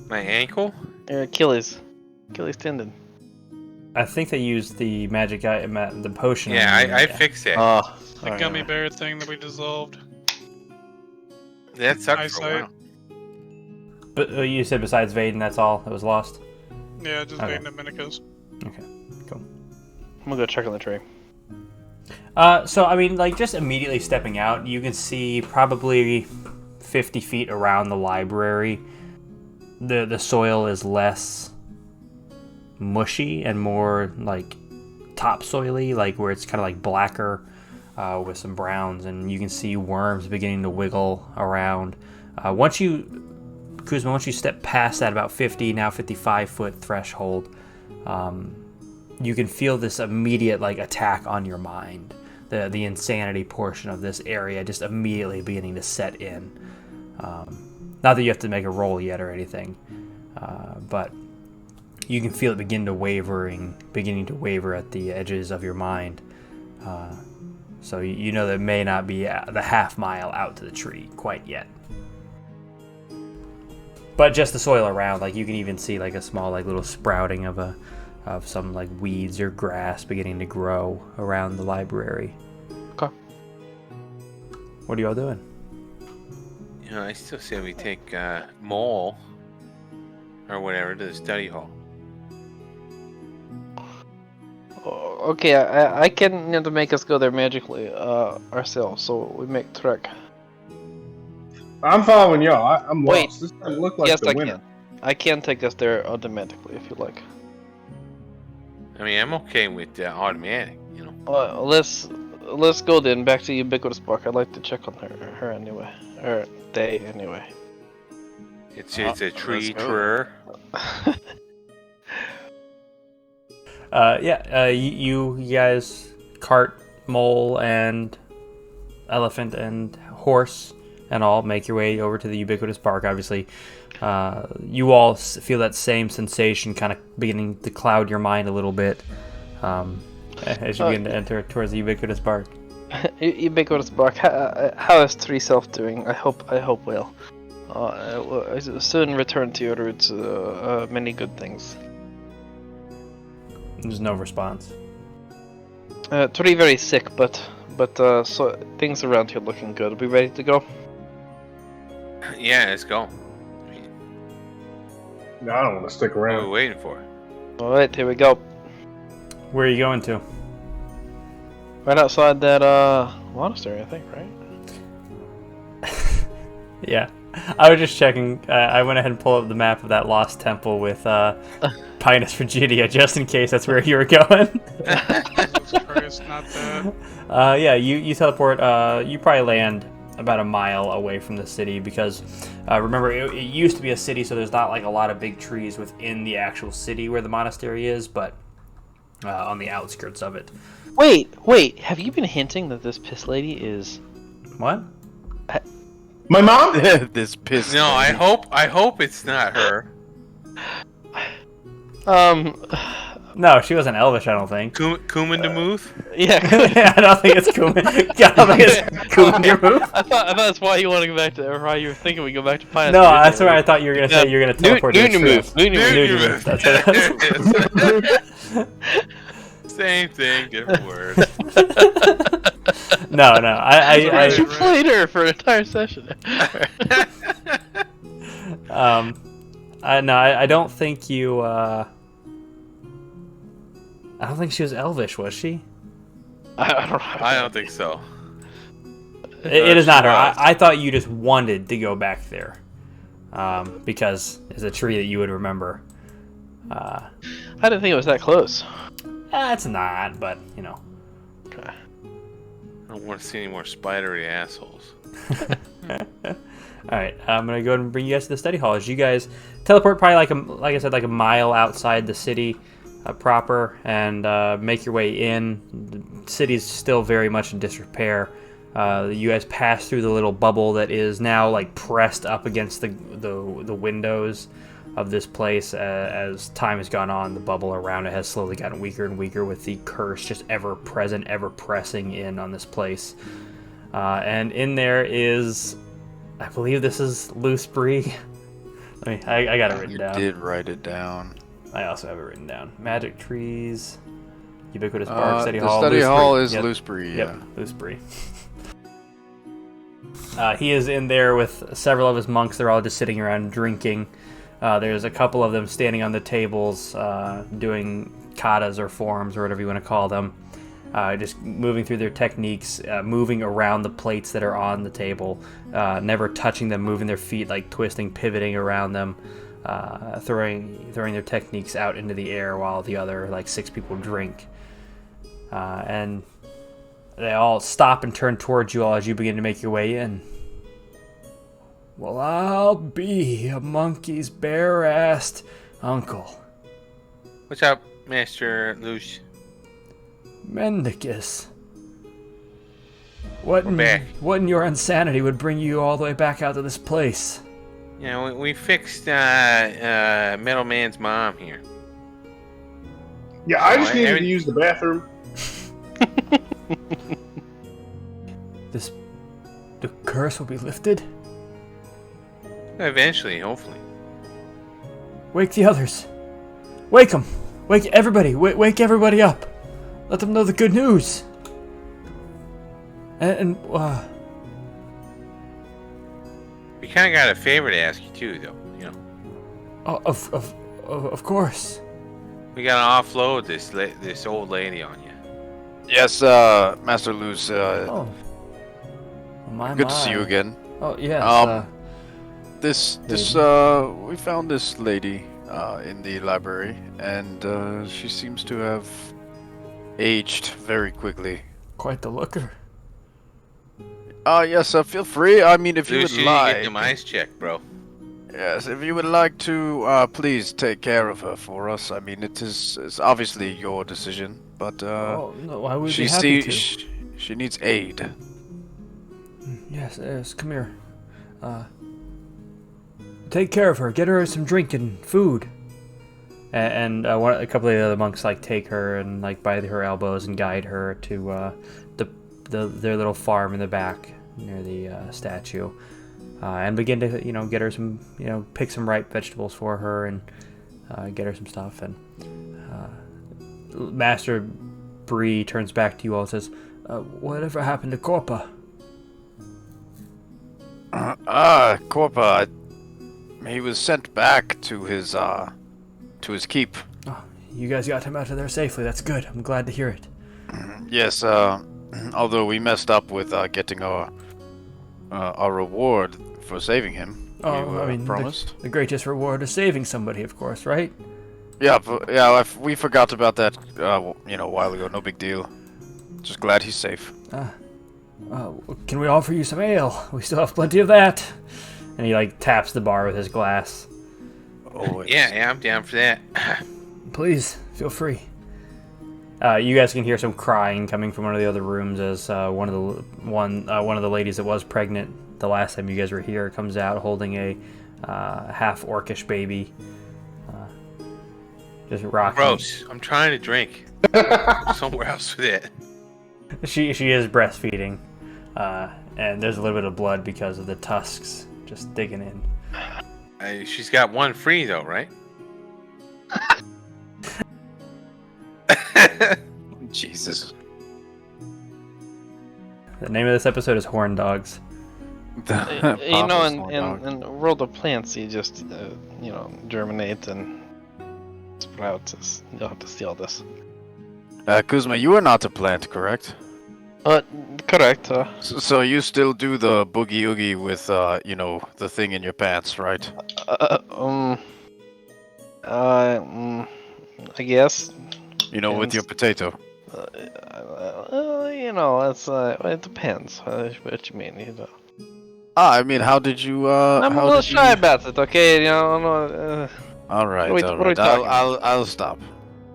My ankle? Your Achilles tendon. I think they used the magic the potion. Yeah, I fixed it. The gummy bear thing that we dissolved. That sucked for a Eyesight. while. But you said besides Vaden, that's all that was lost? Yeah, just Okay. waiting a minute goes. Okay, cool. I'm gonna go check on the tree. So, I mean, like, just immediately stepping out, you can see probably 50 feet around the library. The soil is less mushy and more like topsoily, like where it's kind of like blacker with some browns, and you can see worms beginning to wiggle around. Kuzma, once you step past that about 50, now 55 foot threshold, you can feel this immediate like attack on your mind. The insanity portion of this area just immediately beginning to set in. Not that you have to make a roll yet or anything, but you can feel it beginning to waver at the edges of your mind. So you know that it may not be the half mile out to the tree quite yet. But just the soil around, like you can even see like a small like little sprouting of some like weeds or grass beginning to grow around the library. Okay. What are y'all doing? You know, I still say we take Mole or whatever to the study hall. Okay, I can make us go there magically ourselves, so we make trek. I'm following y'all. I'm Wait. lost. This doesn't look like Yes, the I winner. can. I can take us there automatically if you like. I mean, I'm okay with automatic, you know. Let's go then back to Ubiquitous Park. I'd like to check on her anyway, or they anyway. It's a tree let's go. tour. You guys cart, mole, and elephant and horse and all make your way over to the Ubiquitous Park. Obviously, you all feel that same sensation kind of beginning to cloud your mind a little bit as you begin to enter towards the Ubiquitous Park. Ubiquitous Park. How is Tree Self doing? I hope well. I will soon return to your roots. Many good things. There's no response. Tree very sick, but so things around here looking good. Are we ready to go? Yeah, let's go. No, I don't want to stick What are we around. waiting for? All right, here we go. Where are you going to? Right outside that monastery, I think, right? Yeah. I was just checking. I went ahead and pulled up the map of that lost temple with Pinus Frigidia, just in case that's where you were going. Jesus Christ, not that. Yeah, you teleport. You probably land about a mile away from the city because remember it used to be a city, so there's not like a lot of big trees within the actual city where the monastery is, but on the outskirts of it. Wait. Have you been hinting that this piss lady is? What? My mom? This piss. No, lady. I hope it's not her. No, she wasn't Elvish, I don't think. Kuman Demuth? Yeah. I don't think it's Kuman. I don't think it's Kuman Demuth. I thought that's why you want to go back to, or why you were thinking we go back to Pinus. No, that's where I thought you were gonna say you were gonna teleport to the tree. Nunemove. That's it. Same thing, different word. No, You played her for an entire session. I don't think you. I don't think she was Elvish, was she? I don't think so. It is not her. was. I thought you just wanted to go back there, because it's a tree that you would remember. I didn't think it was that close. It's not, but you know. Okay. I don't want to see any more spidery assholes. All right, I'm gonna go ahead and bring you guys to the study hall. As you guys teleport, probably like I said, like a mile outside the city proper, and make your way in. The city's still very much in disrepair. You guys pass through the little bubble that is now like pressed up against the windows of this place. As time has gone on, the bubble around it has slowly gotten weaker and weaker, with the curse just ever present, ever pressing in on this place. And in there is, I believe this is Loose Brie. I got it written You down. did write it down. I also have it written down. Magic trees, Ubiquitous Park, Study the Hall. study Loose hall Brie. is Yep. Loose Brie. Yep, Yeah. Loose Brie. He is in there with several of his monks. They're all just sitting around drinking. There's a couple of them standing on the tables doing katas or forms or whatever you want to call them. Just moving through their techniques, moving around the plates that are on the table, never touching them, moving their feet, like twisting, pivoting around them. throwing their techniques out into the air while the other like 6 people drink. And they all stop and turn towards you all as you begin to make your way in. Well, I'll be a monkey's bare-assed uncle. What's up, Master Luce? Mendicus. What We're back. what in your insanity would bring you all the way back out to this place? You know, we fixed Metal Man's mom here. Yeah, I just I needed haven't- to use the bathroom. The curse will be lifted? Eventually, hopefully. Wake the others. Wake them. Wake everybody. Wake everybody up. Let them know the good news. And We kind of got a favor to ask you too, though. You know, of course. we gotta offload this old lady on you. Yes, Master Luce. Oh. My, Good to see you again. Oh yes. We found this lady in the library, and she seems to have aged very quickly. Quite the looker. Yes, feel free. I mean, if you Luce, would you need to get like. them eyes checked, bro. Yes, if you would like to, please take care of her for us. I mean, it's obviously your decision, but Oh no, I would she be happy to. she needs aid. Yes, come here. Take care of her. Get her some drink and food. And a couple of the other monks like take her and like by her elbows and guide her to their little farm in the back near the statue, and begin to get her some pick some ripe vegetables for her and get her some stuff. And Master Bree turns back to you all and says, "Whatever happened to Corpa?" Corpa, he was sent back to his keep. Oh, you guys got him out of there safely. That's good. I'm glad to hear it. Yes, although we messed up with getting our reward for saving him. We promised. The greatest reward is saving somebody, of course, right? Yeah, we forgot about that, a while ago. No big deal. Just glad he's safe. Can we offer you some ale? We still have plenty of that. And he like taps the bar with his glass. Oh, Yeah, I'm down for that. Please, feel free. You guys can hear some crying coming from one of the other rooms as one of the ladies that was pregnant the last time you guys were here comes out holding a half orcish baby. Just rocking. Gross. I'm trying to drink. Somewhere else with it. She is breastfeeding, and there's a little bit of blood because of the tusks just digging in. She's got one free though, right? Jesus. The name of this episode is Horn Dogs. In World of Plants, you just germinate and sprout. You'll have to see all this. Kuzma, you are not a plant, correct? Correct. So you still do the boogie oogie with, the thing in your pants, right? I guess. With your potato. It depends what you mean. I mean, how did you, I'm a little shy about it, okay? All right, what are we talking about? I'll stop.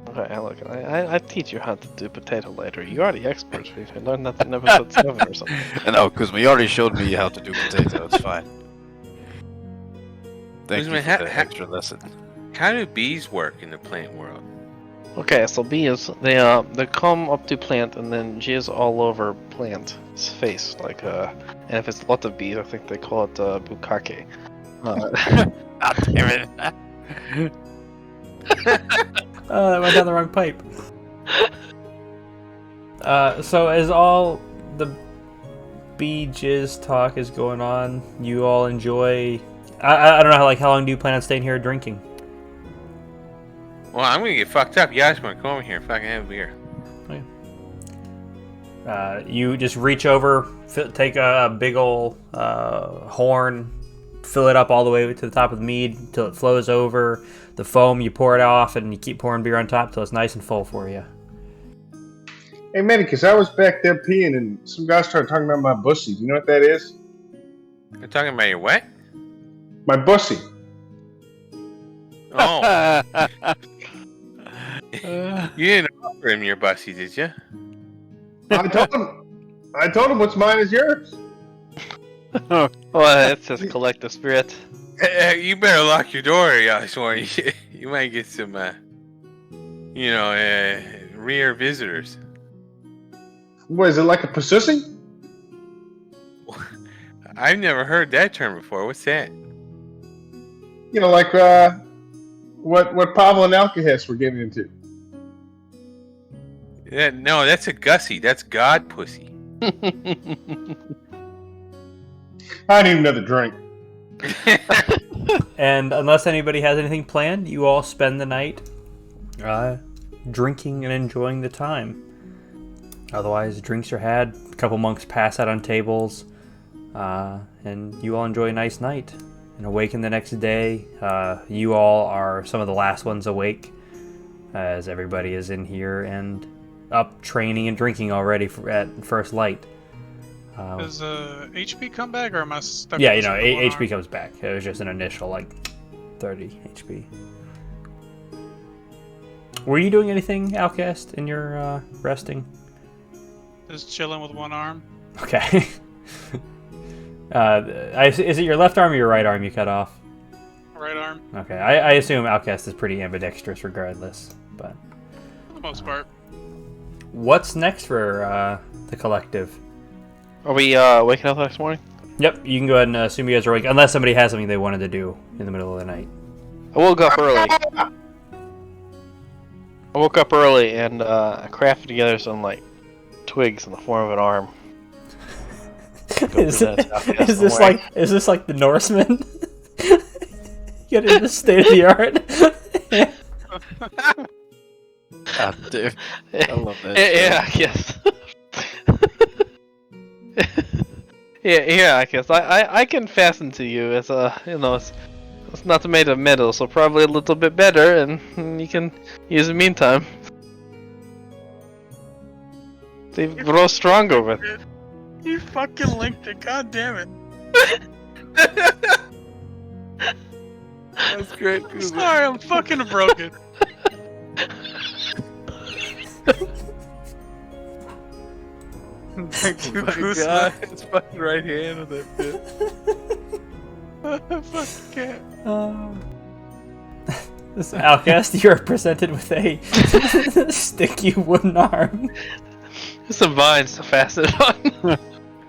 Okay, look, I teach you how to do potato later. You are the expert. I learned that in episode 7 or something. No, Kuzma, you already showed me how to do potato. It's fine. Thank you for the extra lesson. How do bees work in the plant world? Okay, so bees, they come up to plant and then jizz all over plant's face, and if it's a lot of bees, I think they call it bukake. God damn it. That went down the wrong pipe. So as all the bee jizz talk is going on, you all enjoy. I don't know how long do you plan on staying here drinking? Well, I'm gonna get fucked up. You guys wanna come over here and fucking have a beer? You just reach over, take a big ol' horn, fill it up all the way to the top of the mead until it flows over. The foam, you pour it off, and you keep pouring beer on top till it's nice and full for you. Hey, Medicus, I was back there peeing, and some guy started talking about my bussy. Do you know what that is? You're talking about your what? My bussy. Oh, you didn't offer him your bussy, did you? I told him what's mine is yours. Well, that's just collective spirit. You better lock your door, Yashwar. You might get some, rare visitors. What, is it like a persisting? I've never heard that term before. What's that? You know, like what Pavel and Alcahest were getting into. No, that's a gussy. That's God pussy. I need another drink. And unless anybody has anything planned, you all spend the night drinking and enjoying the time. Otherwise, drinks are had, a couple monks pass out on tables, and you all enjoy a nice night. And awaken the next day. You all are some of the last ones awake, as everybody is in here and up training and drinking already at first light. Does HP come back, or am I stuck? Yeah, with you know, this one HP arm? comes back. It was just an initial, 30 HP. Were you doing anything, Outcast, in your resting? Just chilling with one arm. Okay. Is it your left arm or your right arm you cut off? Right arm, Okay, I assume Outcast is pretty ambidextrous regardless, but... for the most part. What's next for the collective? Are we waking up next morning? Yep, you can go ahead and assume you guys are awake, unless somebody has something they wanted to do in the middle of the night. I woke up early. And crafted together some twigs in the form of an arm. Is this like the Norsemen? Get in the state of the art. God, dude. I love that. Yeah, I guess. yeah, I guess. I can fasten to you as it's not made of metal, so probably a little bit better, and you can use it meantime. They grow stronger with it. You fucking linked it, god damn it. That's great. Sorry, I'm fucking broken. Thank you, Kuzma. It's fucking right hand of that bit. Fucking cat. This Outcast, you are presented with a sticky wooden arm. Some vines to fasten it on.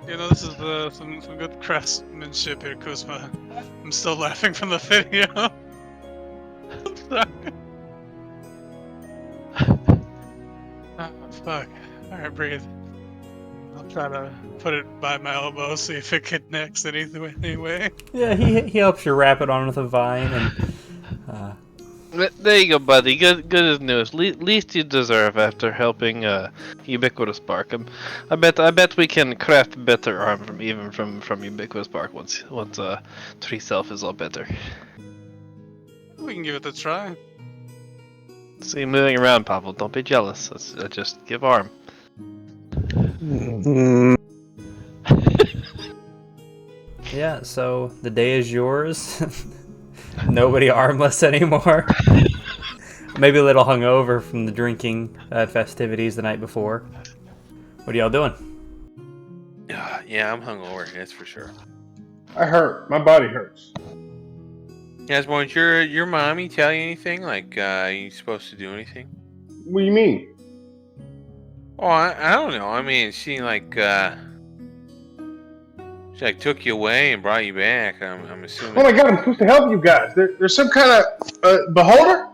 You know, this is some good craftsmanship here, Kuzma. I'm still laughing from the video. I'm sorry. Oh, fuck. Alright, breathe. I'll try to put it by my elbow, see if it connects anyway. Yeah, he helps you wrap it on with a vine, and There you go, buddy. Good as news. Least you deserve after helping Ubiquitous Bark. I bet we can craft better arm from Ubiquitous Bark once Tree Self is all better. We can give it a try. See you moving around, Pavel. Don't be jealous. Just give arm. yeah, so the day is yours. Nobody armless anymore. Maybe a little hungover from the drinking festivities the night before. What are y'all doing? Yeah, I'm hungover. That's for sure. I hurt. My body hurts. Yasmo, did your mommy tell you anything? Are you supposed to do anything? What do you mean? Oh, I don't know. I mean, she took you away and brought you back. I'm assuming. Oh my god, I'm supposed to help you guys. There's some kind of beholder?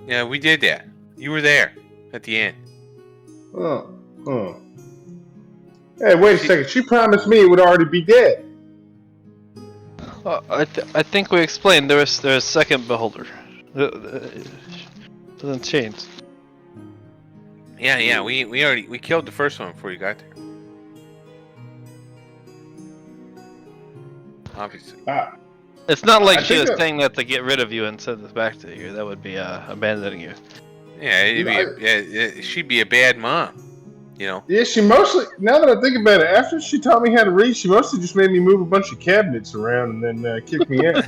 Yeah, we did that. You were there at the end. Oh. Hey, wait a second. She promised me it would already be dead. I think we explained there's a second beholder. Doesn't change. Yeah. We killed the first one before you got there. Obviously. It's not like I she think was saying that to get rid of you and send this back to you. That would be abandoning you. Yeah, she'd be a bad mom. You know. Yeah, she mostly. Now that I think about it, after she taught me how to read, she mostly just made me move a bunch of cabinets around and then kicked me out.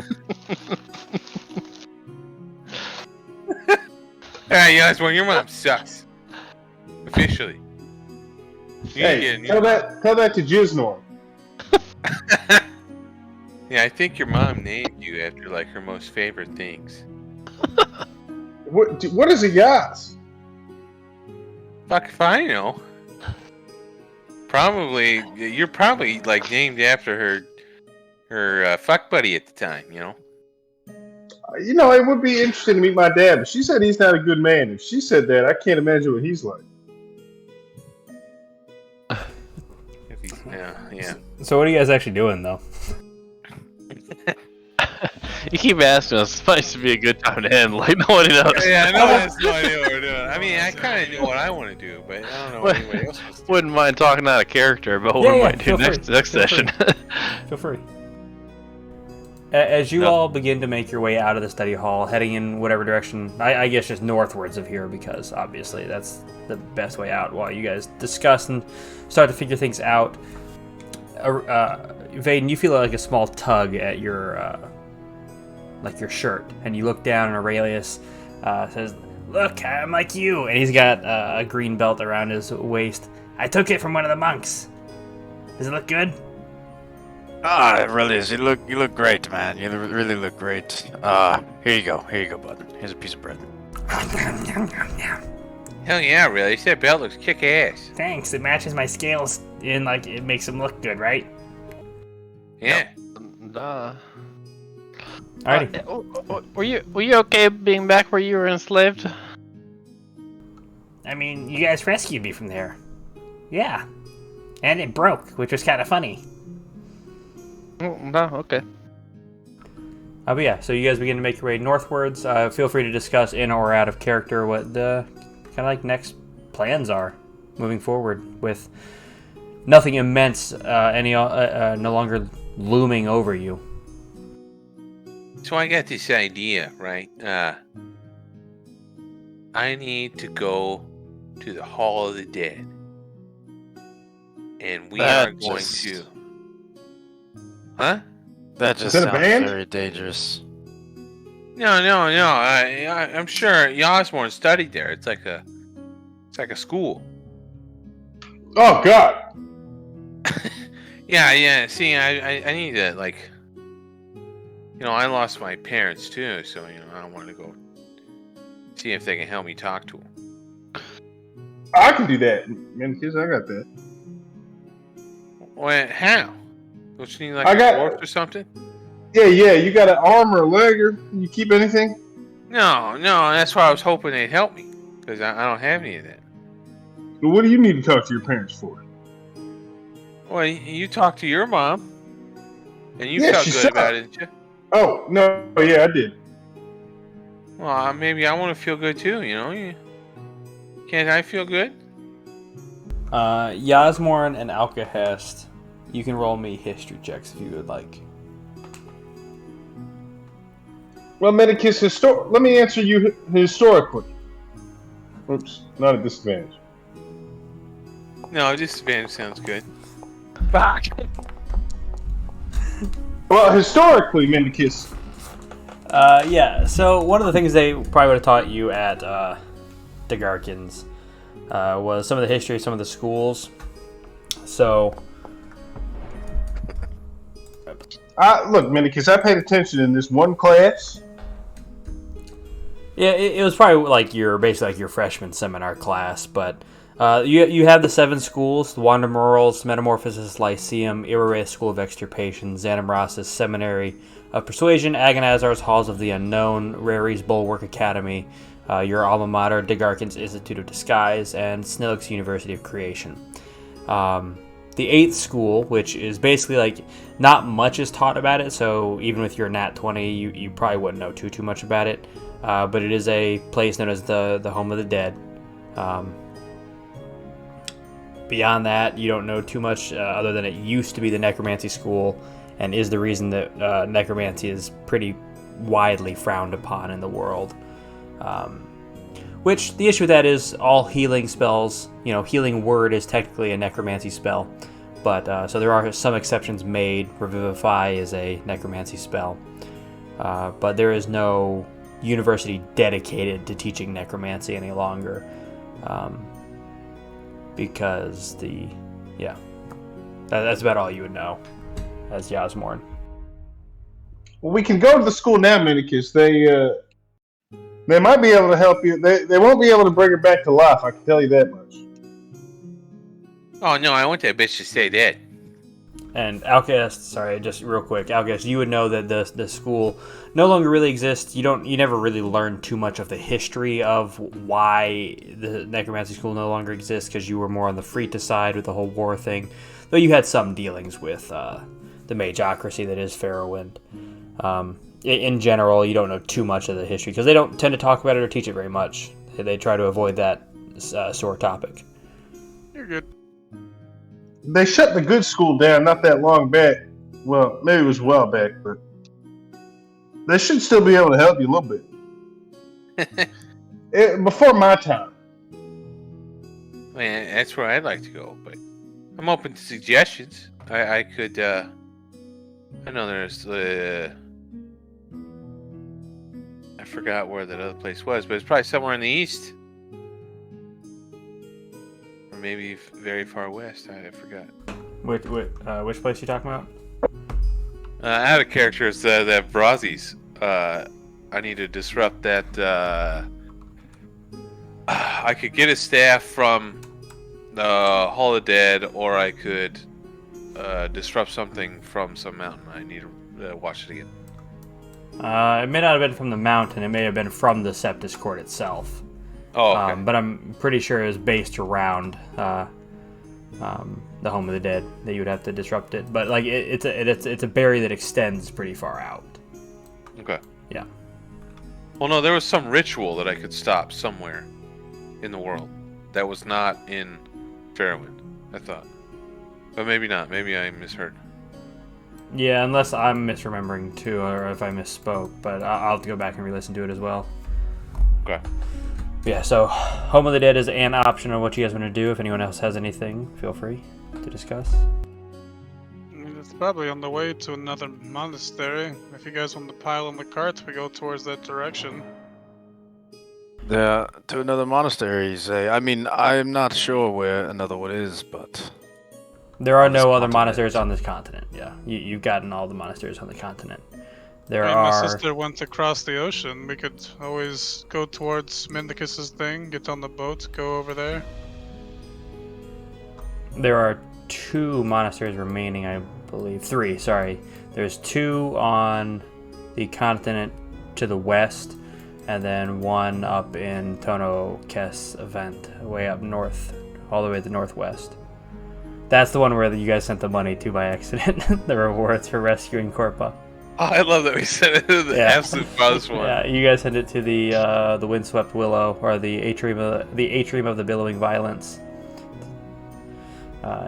Alright, Yasmore, your mom sucks. Officially. Hey, tell that to Jiznor. Yeah, I think your mom named you after like her most favorite things. What is a yas? Fuck if I know. Probably, you're probably like named after her fuck buddy at the time, you know? You know, it would be interesting to meet my dad, but she said he's not a good man. If she said that, I can't imagine what he's like. Yeah. So what are you guys actually doing, though? You keep asking us. It's supposed to be a good time to end. Like nobody knows. Yeah, no one has no idea what we're doing. I mean, I kind of know what I want to do, but I don't know what anybody else wants to do. Wouldn't mind talking out of character about what we might do next session. Feel free. As you all begin to make your way out of the study hall, heading in whatever direction, I guess just northwards of here, because obviously that's the best way out, while you guys discuss and start to figure things out. Vaden, you feel like a small tug at your shirt, and you look down, and Aurelius says, "Look, I'm like you," and he's got a green belt around his waist. "I took it from one of the monks. Does it look good?" Ah, it really is. You look great, man. You really look great. Here you go, bud. Here's a piece of bread. Hell yeah, really. That belt looks kick-ass. Thanks. It matches my scales, and like it makes them look good, right? Yeah. Alrighty. Were you okay being back where you were enslaved? I mean, you guys rescued me from there. Yeah. And it broke, which was kind of funny. No, okay. But yeah, so you guys begin to make your way northwards. Feel free to discuss in or out of character what the kind of like next plans are moving forward, with nothing immense no longer looming over you. So I got this idea, right? I need to go to the Hall of the Dead. And we are going to... Huh? That just Is that a sounds band? very dangerous. No. I'm sure Yasmore studied there. It's like a school. Oh God! Yeah. See, I need to like, I lost my parents too, so I want to go see if they can help me talk to them. I can do that, man. Kids, I got that. Well, how? Don't you need like I a got- torch or something? Yeah. You got an arm or a leg, or you keep anything? No. That's why I was hoping they'd help me, because I don't have any of that. Well, what do you need to talk to your parents for? Well, you talked to your mom, and you Yeah, felt she good said- about it, didn't you? Oh no, yeah, I did. Well, maybe I want to feel good too. Can't I feel good? Yasmorn and Alcahest, you can roll me history checks if you would like. Well, Medicus, let me answer you historically. Oops, not a disadvantage. No, disadvantage sounds good. Fuck. Well, historically, Mendicus. Yeah, so one of the things they probably would have taught you at Degarkins was some of the history of some of the schools. So... Look, Mendicus, I paid attention in this one class. Yeah, it was probably like your freshman seminar class, but you have the 7 schools: the Wanda Morals, Metamorphosis Lyceum, Irorath School of Extirpation, Xanamrasis Seminary of Persuasion, Agonazar's Halls of the Unknown, Rary's Bulwark Academy, your alma mater, Degarkin's Institute of Disguise, and Snillick's University of Creation. The 8th school, which is basically like not much is taught about it, so even with your Nat 20, you probably wouldn't know too much about it. But it is a place known as the Home of the Dead. Beyond that, you don't know too much other than it used to be the Necromancy School, and is the reason that necromancy is pretty widely frowned upon in the world. Which, the issue with that is all healing spells, healing word is technically a necromancy spell, but so there are some exceptions made. Revivify is a necromancy spell, but there is no university dedicated to teaching necromancy any longer, because that's about all you would know as Yasmorn. Well, we can go to the school now, Minicus. They might be able to help you. They won't be able to bring her back to life, I can tell you that much. Oh no, I want that bitch to stay dead. And Outcast, sorry, just real quick, Outcast, you would know that the school no longer really exists. You never really learned too much of the history of why the necromancy school no longer exists, because you were more on the Frita side with the whole war thing. Though you had some dealings with the magocracy that is Farrowwind. In general, you don't know too much of the history because they don't tend to talk about it or teach it very much. They try to avoid that sore topic. You're good. They shut the good school down not that long back. Well, maybe it was a while back, but they should still be able to help you a little bit. Before my time. Man, that's where I'd like to go, but I'm open to suggestions. I could, I know there's, I forgot where that other place was, but it's probably somewhere in the east. Or maybe very far west, I forgot. Which place are you talking about? I had a character as that Brazzi's. I need to disrupt that, I could get a staff from the Hall of Dead, or I could disrupt something from some mountain. I need to watch it again. It may not have been from the mountain. It may have been from the Septus Court itself. Oh, okay. But I'm pretty sure it was based around the Home of the Dead that you would have to disrupt it. But like it's a berry that extends pretty far out. Okay. Yeah. Well, no, there was some ritual that I could stop somewhere in the world that was not in Fairwind, I thought. But maybe not. Maybe I misheard. Yeah, unless I'm misremembering too, or if I misspoke. But I'll have to go back and re-listen to it as well. Okay. Yeah, so Home of the Dead is an option on what you guys want to do. If anyone else has anything, feel free to discuss. I mean, it's probably on the way to another monastery. If you guys want to pile on the carts, we go towards that direction. To another monastery, you say? I mean, I'm not sure where another one is, but... There are On this no other continent. monasteries on this continent. Yeah, you've gotten all the monasteries on the continent. There I mean, are. my sister went across the ocean. We could always go towards Mendicus's thing, get on the boat, go over there. There are 2 monasteries remaining, I believe. 3, sorry. There's 2 on the continent to the west, and then 1 up in Tono Kes event, way up north, all the way to the northwest. That's the one where you guys sent the money to by accident. The rewards for rescuing Corpa. Oh, I love that we sent it to the absolute farthest one. Yeah, you guys sent it to the windswept willow, or the atrium of the billowing violence,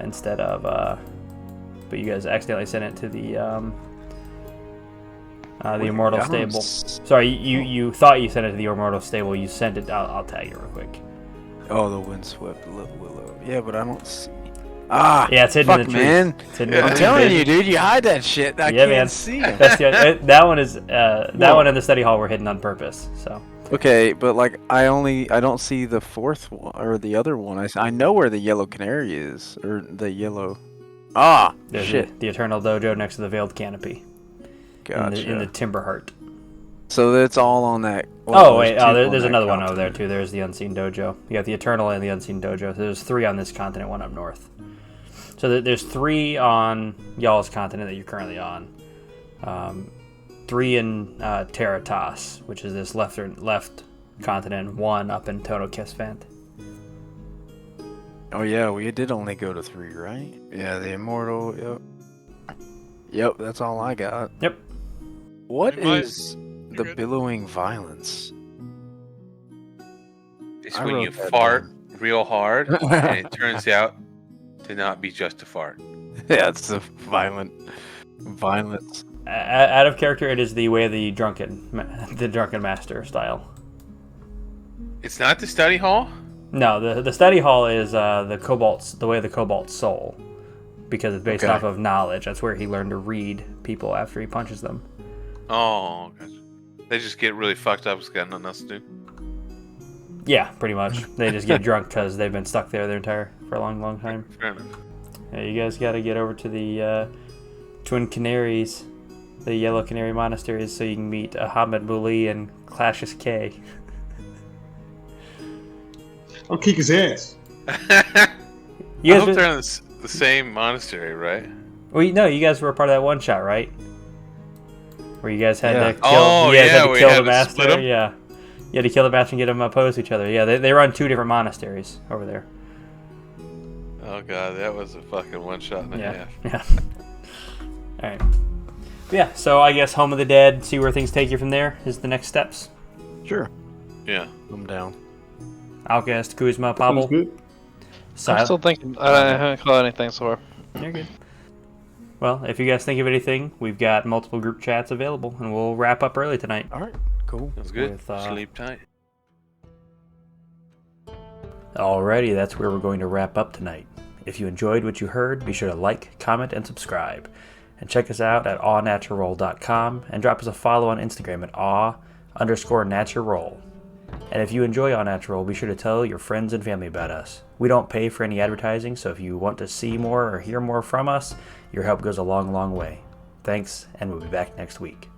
instead of. But you guys accidentally sent it to the immortal stable. Sorry, you thought you sent it to the immortal stable. You sent it. I'll tag it real quick. Oh, the windswept willow. Yeah, but I don't see... Yeah, it's hidden fuck, in the trees. man. It's hidden in I'm the telling trees. you, dude, you hide that shit. I can't man. see it. That's that one is that one and the study hall were hidden on purpose. So Okay, but like I don't see the fourth one or the other one. I know where the yellow canary is, or the yellow. there's Shit. the Eternal Dojo next to the Veiled Canopy. Gotcha. In the Timber Heart. So that's all on that. There's another one over there too. There's the Unseen Dojo. You got the Eternal and the Unseen Dojo. So there's 3 on this continent, 1 up north. So there's 3 on y'all's continent that you're currently on. 3 in Terratas, which is this left continent. 1 up in Tono Kesvant. Oh yeah, we did only go to 3, right? Yeah, the immortal. Yep, that's all I got. Yep. What You might- is you're the good. billowing violence? It's I when wrote you that fart down. real hard, and it turns out to not be just a fart. Yeah, it's the violent Violence. Out of character, it is the way of the drunken master style. It's not the study hall? No, the study hall is the way of the Cobalt's soul, because it's based off of knowledge. That's where he learned to read people after he punches them. Oh, gotcha. They just get really fucked up because got nothing else to do. Yeah, pretty much. They just get drunk because they've been stuck there for a long, long time. Fair enough. Yeah, you guys got to get over to the Twin Canaries, the Yellow Canary Monasteries, so you can meet Ahmed Muli and Classius K. I'll kick his ass. You I guys hope they're in the same monastery, right? Well, no, you guys were part of that one shot, right? Where you guys had to kill, Oh, you guys had to we kill had the to split master. 'em? Yeah, you had to kill the master and get them opposed to each other. Yeah, they run 2 different monasteries over there. Oh god, that was a fucking 1 shot and a half. Yeah. All right. Yeah. So I guess Home of the Dead. See where things take you from there. Is the next steps. Sure. Yeah. I'm down. Outcast, Kuzma, Sounds Pavel. good. I'm still thinking. I haven't caught anything so far. You're good. Well, if you guys think of anything, we've got multiple group chats available, and we'll wrap up early tonight. All right. Cool. That's good. With, Sleep tight. Alrighty, that's where we're going to wrap up tonight. If you enjoyed what you heard, be sure to like, comment, and subscribe. And check us out at awnaturalroll.com and drop us a follow on Instagram at aw_naturalroll. And if you enjoy Aw Natural, be sure to tell your friends and family about us. We don't pay for any advertising, so if you want to see more or hear more from us, your help goes a long, long way. Thanks, and we'll be back next week.